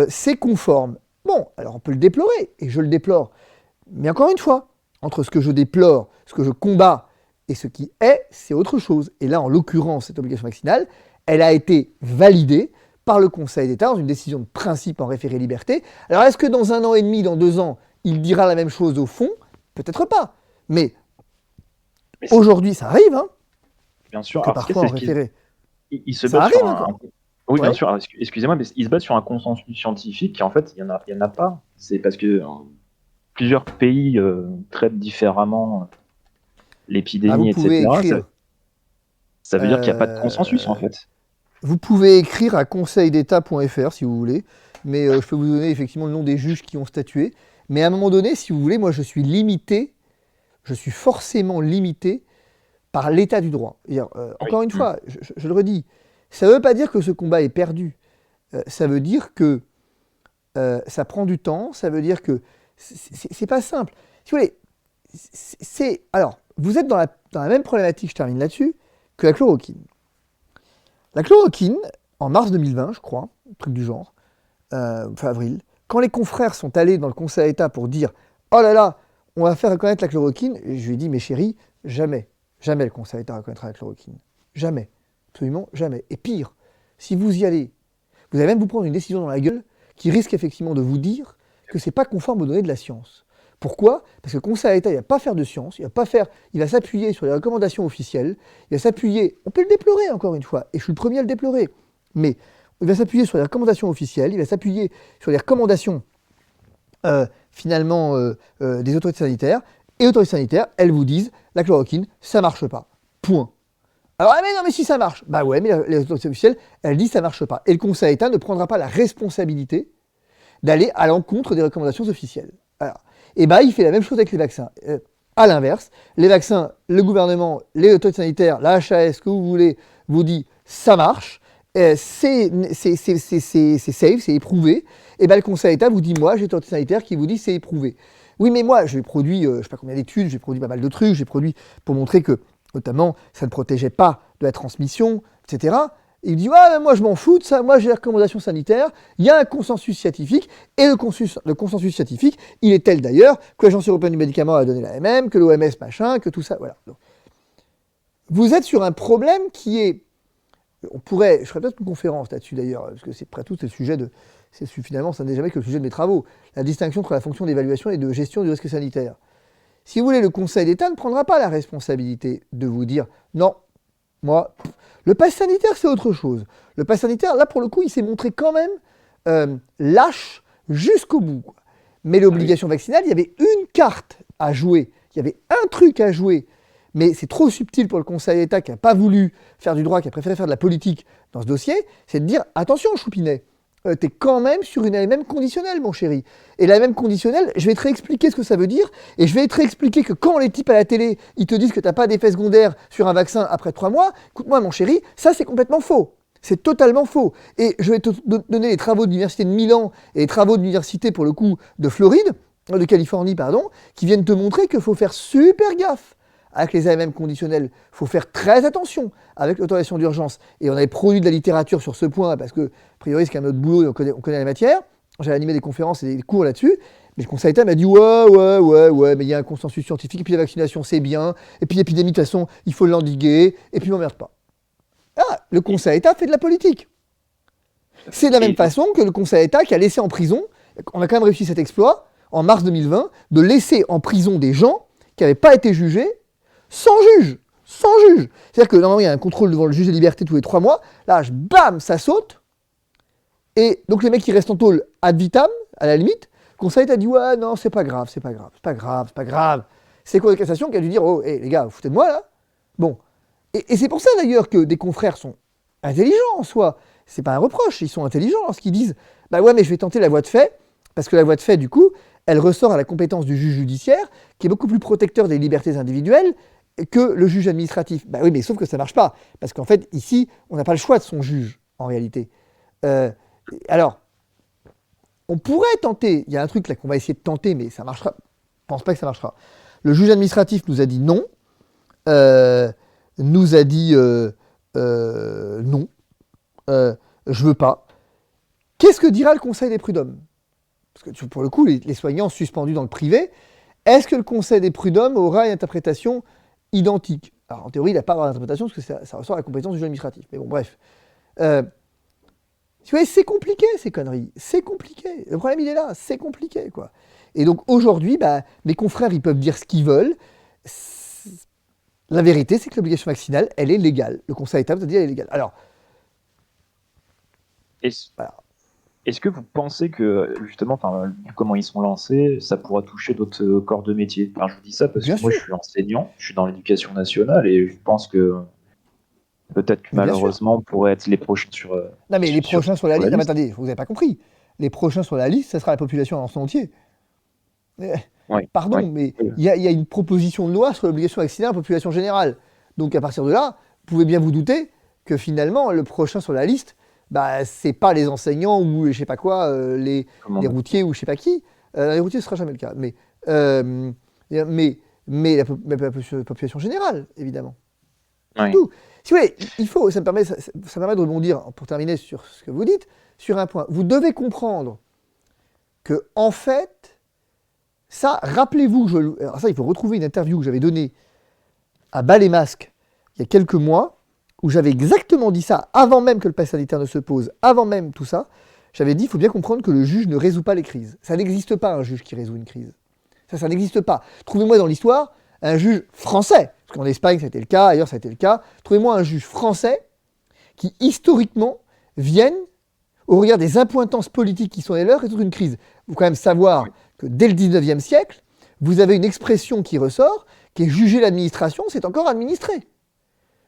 c'est conforme. Bon, alors on peut le déplorer, et je le déplore. Mais encore une fois, entre ce que je déplore, ce que je combats, et ce qui est, c'est autre chose. Et là, en l'occurrence, cette obligation vaccinale, elle a été validée par le Conseil d'État dans une décision de principe en référé liberté. Alors, est-ce que dans 1 an et demi, dans 2 ans, il dira la même chose au fond ? Peut-être pas. Mais aujourd'hui, ça arrive, Bien sûr. que parfois en référé. Il se Ça base sur arrive, un... encore. Oui, bien Ouais. sûr. Excusez-moi, mais il se base sur un consensus scientifique qui, en fait, il y en a pas. C'est parce que plusieurs pays traitent différemment l'épidémie, vous pouvez etc. écrire. Ça veut dire qu'il n'y a pas de consensus, en fait. Vous pouvez écrire à conseildétat.fr si vous voulez, mais je peux vous donner effectivement le nom des juges qui ont statué. Mais à un moment donné, si vous voulez, moi je suis forcément limité par l'état du droit. Encore une fois, je le redis, ça ne veut pas dire que ce combat est perdu. Ça veut dire que ça prend du temps, ça veut dire que c'est pas simple. Si vous voulez, alors, vous êtes dans la même problématique, je termine là-dessus, que la chloroquine. La chloroquine, en mars 2020, je crois, un truc du genre, fin avril, quand les confrères sont allés dans le Conseil d'État pour dire « Oh là là, on va faire reconnaître la chloroquine », je lui ai dit « Mais chérie, jamais le Conseil d'État reconnaîtra la chloroquine. Jamais. Absolument jamais. Et pire, si vous y allez, vous allez même vous prendre une décision dans la gueule qui risque effectivement de vous dire que c'est pas conforme aux données de la science. Pourquoi ? Parce que le Conseil d'État, il ne va pas faire de science, il va s'appuyer sur les recommandations officielles, il va s'appuyer, on peut le déplorer encore une fois, et je suis le premier à le déplorer, mais il va s'appuyer sur les recommandations officielles, il va s'appuyer sur les recommandations finalement des autorités sanitaires, et les autorités sanitaires, elles vous disent, la chloroquine, ça marche pas. Point. Alors, ah mais non, mais si ça marche, bah ouais, mais les autorités officielles, elles disent ça marche pas. Et le Conseil d'État ne prendra pas la responsabilité d'aller à l'encontre des recommandations officielles. Alors, et bah il fait la même chose avec les vaccins. À l'inverse, les vaccins, le gouvernement, les autorités sanitaires, la HAS, ce que vous voulez, vous dit ça marche, c'est safe, c'est éprouvé. Et bah le Conseil d'État vous dit moi, j'ai l'autorité sanitaire qui vous dit c'est éprouvé. Oui, mais moi, j'ai produit, je sais pas combien d'études, j'ai produit pas mal de trucs, j'ai produit pour montrer que, notamment, ça ne protégeait pas de la transmission, etc. Il dit, ouais, mais moi je m'en fous de ça, moi j'ai les recommandations sanitaires, il y a un consensus scientifique, et le consensus scientifique, il est tel d'ailleurs que l'Agence européenne du médicament a donné la MM, que l'OMS machin, que tout ça, voilà. Donc, vous êtes sur un problème qui est, je ferai peut-être une conférence là-dessus d'ailleurs, parce que c'est près tout, c'est le sujet de, finalement ça n'est jamais que le sujet de mes travaux, la distinction entre la fonction d'évaluation et de gestion du risque sanitaire. Si vous voulez, le Conseil d'État ne prendra pas la responsabilité de vous dire, non, moi, le pass sanitaire, c'est autre chose. Le pass sanitaire, là, pour le coup, il s'est montré quand même lâche jusqu'au bout. Quoi. Mais l'obligation vaccinale, il y avait une carte à jouer. Il y avait un truc à jouer. Mais c'est trop subtil pour le Conseil d'État qui n'a pas voulu faire du droit, qui a préféré faire de la politique dans ce dossier. C'est de dire, attention, Choupinet, tu es quand même sur une AMM conditionnelle, mon chéri. Et la AMM conditionnelle, je vais te réexpliquer ce que ça veut dire, et je vais te réexpliquer que quand les types à la télé, ils te disent que tu n'as pas d'effet secondaire sur un vaccin après 3 mois, écoute-moi, mon chéri, ça c'est complètement faux. C'est totalement faux. Et je vais te donner les travaux de l'université de Milan et les travaux de l'université, pour le coup, de Floride, de Californie, pardon, qui viennent te montrer qu'il faut faire super gaffe avec les AMM conditionnels. Il faut faire très attention avec l'autorisation d'urgence. Et on avait produit de la littérature sur ce point, parce que, a priori, c'est quand même notre boulot et on connaît la matière. J'avais animé des conférences et des cours là-dessus. Mais le Conseil d'État m'a dit ouais, mais il y a un consensus scientifique, et puis la vaccination, c'est bien, et puis l'épidémie, de toute façon, il faut l'endiguer, et puis m'emmerde pas. Ah, le Conseil d'État fait de la politique. C'est de la même façon que le Conseil d'État qui a laissé en prison, on a quand même réussi cet exploit, en mars 2020, de laisser en prison des gens qui n'avaient pas été jugés sans juge. Sans juge. C'est-à-dire que normalement, il y a un contrôle devant le juge des libertés tous les 3 mois. Là, bam, ça saute. Et donc, les mecs qui restent en tôle ad vitam, à la limite, le Conseil d'État dit ouais, non, c'est pas grave. C'est la Cour de cassation qui a dû dire oh, les gars, vous foutez de moi là. Bon. Et c'est pour ça d'ailleurs que des confrères sont intelligents en soi. C'est pas un reproche, ils sont intelligents lorsqu'ils disent bah ouais, mais je vais tenter la voie de fait, parce que la voie de fait, du coup, elle ressort à la compétence du juge judiciaire, qui est beaucoup plus protecteur des libertés individuelles que le juge administratif. Bah oui, mais sauf que ça marche pas, parce qu'en fait, ici, on n'a pas le choix de son juge, en réalité. Alors, on pourrait tenter, il y a un truc là qu'on va essayer de tenter, mais ça marchera, je pense pas que ça marchera. Le juge administratif nous a dit non, nous a dit non, je veux pas. Qu'est-ce que dira le Conseil des prud'hommes? Parce que pour le coup, les soignants suspendus dans le privé, est-ce que le Conseil des prud'hommes aura une interprétation identique? Alors en théorie, il n'a pas à avoir d'interprétation parce que ça ressort à la compétence du juge administratif. Mais bon, bref. Tu vois, c'est compliqué ces conneries. C'est compliqué. Le problème, il est là. C'est compliqué, quoi. Et donc aujourd'hui, mes confrères, ils peuvent dire ce qu'ils veulent. La vérité, c'est que l'obligation vaccinale, elle est légale. Le Conseil d'État vous a dit qu'elle est légale. Alors, voilà. Est-ce que vous pensez que, justement, comment ils sont lancés, ça pourra toucher d'autres corps de métier? Je vous dis ça parce que moi, je suis enseignant, je suis dans l'éducation nationale et je pense que peut-être que malheureusement, on pourrait être les prochains sur... non, mais les prochains sur la liste... Non, mais attendez, vous n'avez pas compris. Les prochains sur la liste, ça sera la population en son entier. Pardon, mais il y a une proposition de loi sur l'obligation vaccinale en population générale. Donc, à partir de là, vous pouvez bien vous douter que finalement, le prochain sur la liste, c'est pas les enseignants ou je sais pas quoi, les routiers ou je sais pas qui. Les routiers, ce sera jamais le cas. Mais la population générale, évidemment. Tout. Si vous voulez, ça me permet de rebondir, pour terminer sur ce que vous dites, sur un point. Vous devez comprendre que, en fait, ça, rappelez-vous, alors ça, il faut retrouver une interview que j'avais donnée à Bas les Masques il y a quelques mois, où j'avais exactement dit ça, avant même que le pass sanitaire ne se pose, avant même tout ça, j'avais dit, il faut bien comprendre que le juge ne résout pas les crises. Ça n'existe pas un juge qui résout une crise. Ça n'existe pas. Trouvez-moi dans l'histoire un juge français, parce qu'en Espagne ça a été le cas, ailleurs ça a été le cas, trouvez-moi un juge français qui, historiquement, vienne, au regard des appointances politiques qui sont les leurs, résoudre une crise. Il faut quand même savoir que dès le 19e siècle, vous avez une expression qui ressort, qui est juger l'administration, c'est encore administrer.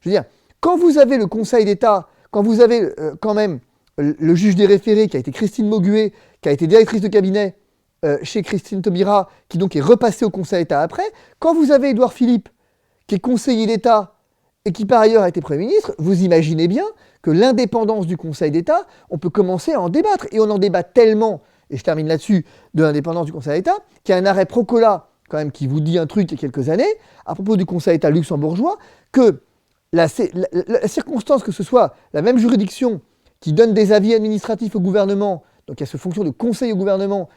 Je veux dire, quand vous avez le Conseil d'État, quand vous avez quand même le juge des référés qui a été Christine Mauguet, qui a été directrice de cabinet chez Christine Taubira, qui donc est repassée au Conseil d'État après, quand vous avez Édouard Philippe, qui est conseiller d'État et qui par ailleurs a été Premier ministre, vous imaginez bien que l'indépendance du Conseil d'État, on peut commencer à en débattre. Et on en débat tellement, et je termine là-dessus, de l'indépendance du Conseil d'État, qu'il y a un arrêt Procola, quand même, qui vous dit un truc il y a quelques années, à propos du Conseil d'État luxembourgeois, que la circonstance que ce soit la même juridiction qui donne des avis administratifs au gouvernement, donc il y a cette fonction de conseil au gouvernement,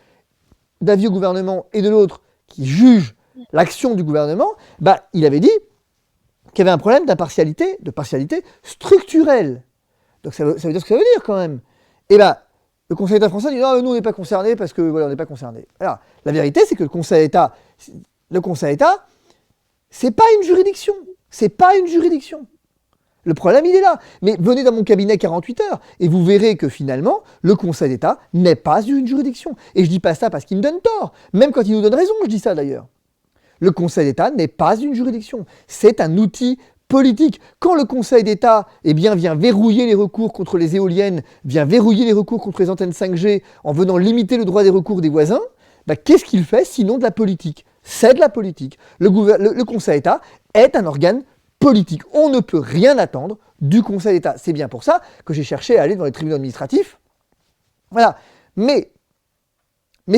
d'avis au gouvernement, et de l'autre qui juge l'action du gouvernement, il avait dit qu'il y avait un problème d'impartialité, de partialité structurelle. Donc ça veut dire ce que ça veut dire quand même. Et le Conseil d'État français dit non, nous on n'est pas concernés parce que voilà, on n'est pas concernés. Alors, la vérité c'est que le Conseil d'État, c'est pas une juridiction. C'est pas une juridiction. Le problème, il est là. Mais venez dans mon cabinet 48 heures et vous verrez que finalement, le Conseil d'État n'est pas une juridiction. Et je dis pas ça parce qu'il me donne tort. Même quand il nous donne raison, je dis ça d'ailleurs. Le Conseil d'État n'est pas une juridiction. C'est un outil politique. Quand le Conseil d'État vient verrouiller les recours contre les éoliennes, vient verrouiller les recours contre les antennes 5G en venant limiter le droit des recours des voisins, qu'est-ce qu'il fait sinon de la politique? C'est de la politique. Le Conseil d'État est un organe politique. On ne peut rien attendre du Conseil d'État. C'est bien pour ça que j'ai cherché à aller dans les tribunaux administratifs. Voilà. Mais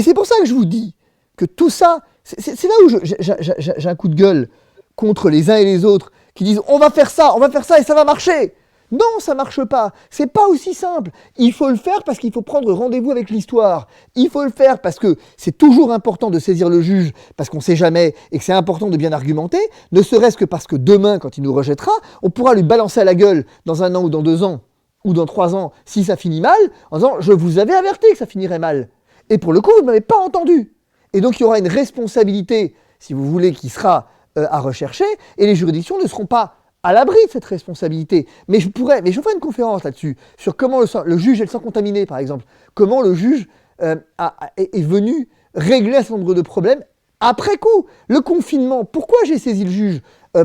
c'est pour ça que je vous dis que tout ça, c'est là où j'ai un coup de gueule contre les uns et les autres qui disent on va faire ça et ça va marcher. Non, ça marche pas. C'est pas aussi simple. Il faut le faire parce qu'il faut prendre rendez-vous avec l'histoire. Il faut le faire parce que c'est toujours important de saisir le juge parce qu'on sait jamais et que c'est important de bien argumenter, ne serait-ce que parce que demain, quand il nous rejettera, on pourra lui balancer à la gueule dans 1 an ou dans 2 ans ou dans 3 ans si ça finit mal en disant je vous avais averti que ça finirait mal. Et pour le coup, vous ne m'avez pas entendu. Et donc, il y aura une responsabilité, si vous voulez, qui sera à rechercher, et les juridictions ne seront pas à l'abri de cette responsabilité. Mais je ferai une conférence là-dessus, sur comment le juge est le sang contaminé, par exemple. Comment le juge est venu régler un certain nombre de problèmes après coup. Le confinement, pourquoi j'ai saisi le juge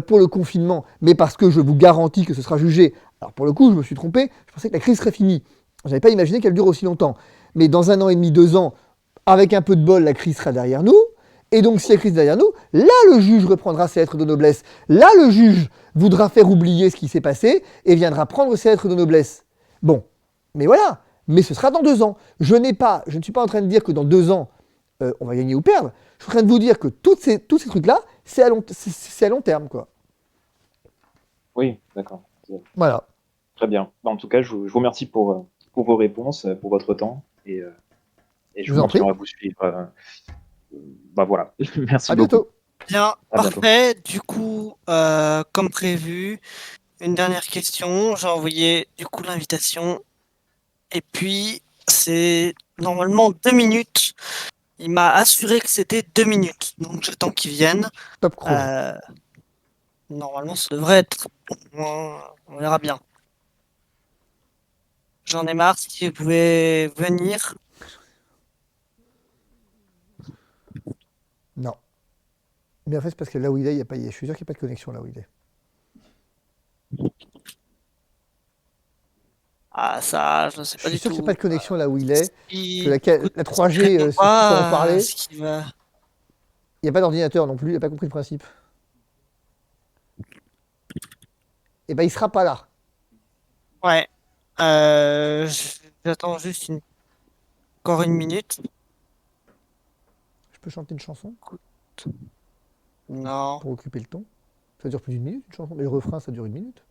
pour le confinement? Mais parce que je vous garantis que ce sera jugé. Alors pour le coup, je me suis trompé, je pensais que la crise serait finie. Je n'avais pas imaginé qu'elle dure aussi longtemps. Mais dans 1 an et demi, 2 ans, avec un peu de bol, la crise sera derrière nous. Et donc, si la crise est derrière nous, là, le juge reprendra ses lettres de noblesse. Là, le juge voudra faire oublier ce qui s'est passé et viendra prendre ses lettres de noblesse. Bon, mais voilà. Mais ce sera dans 2 ans. Je ne suis pas en train de dire que dans 2 ans, on va gagner ou perdre. Je suis en train de vous dire que tous ces trucs-là, c'est à long terme, quoi. Oui, d'accord. Voilà. Très bien. En tout cas, je vous remercie pour vos réponses, pour votre temps. Et je vous en prie. continuerai à vous suivre. Voilà. Merci À beaucoup. bientôt. Bien, À bientôt. parfait. Du coup, comme prévu, une dernière question. J'ai envoyé du coup l'invitation. Et puis, c'est normalement 2 minutes. Il m'a assuré que c'était 2 minutes. Donc, j'attends qu'il vienne. Top chrono. Normalement, ça devrait être. On verra bien. J'en ai marre. Si vous pouvez venir. Non. Mais en fait, c'est parce que là où il est, je suis sûr qu'il n'y a pas de connexion là où il est. Ah, ça, je ne sais Je pas suis du sûr qu'il tout. n'y a pas de connexion là où il est. Si- Que la 3G, répond c'est pour en pas, parler. ce qui va- Il n'y a pas d'ordinateur non plus, il n'a pas compris le principe. Et ben il sera pas là. Ouais. J'attends juste encore 1 minute. Je peux chanter une chanson Non. pour occuper le ton. Ça dure plus d'1 minute une chanson, mais le refrain ça dure 1 minute.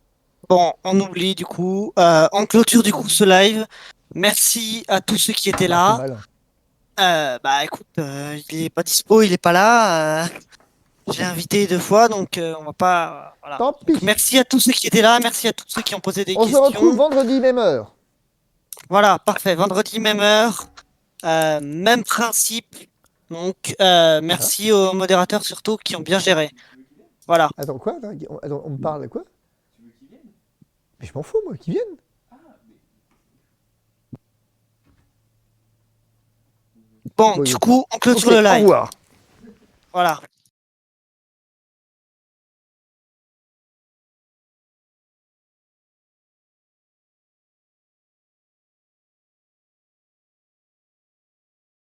Bon, on oublie du coup. On clôture du coup ce live. Merci à tous ceux qui étaient Ah, t'es là. malin. Bah écoute, il est pas dispo, il est pas là. J'ai invité 2 fois, donc on va pas. Voilà. Tant Donc, pis. merci à tous ceux qui étaient là, merci à tous ceux qui ont posé des On se questions. retrouve vendredi même heure. Voilà, parfait. Vendredi, même heure, même principe. Donc, merci aux modérateurs surtout qui ont bien géré. Voilà. Attends, quoi là Attends, on me parle de quoi? Mais je m'en fous, moi, qu'ils viennent. Bon, Bon, du coup, on clôture Ok, le au live. revoir. Voilà.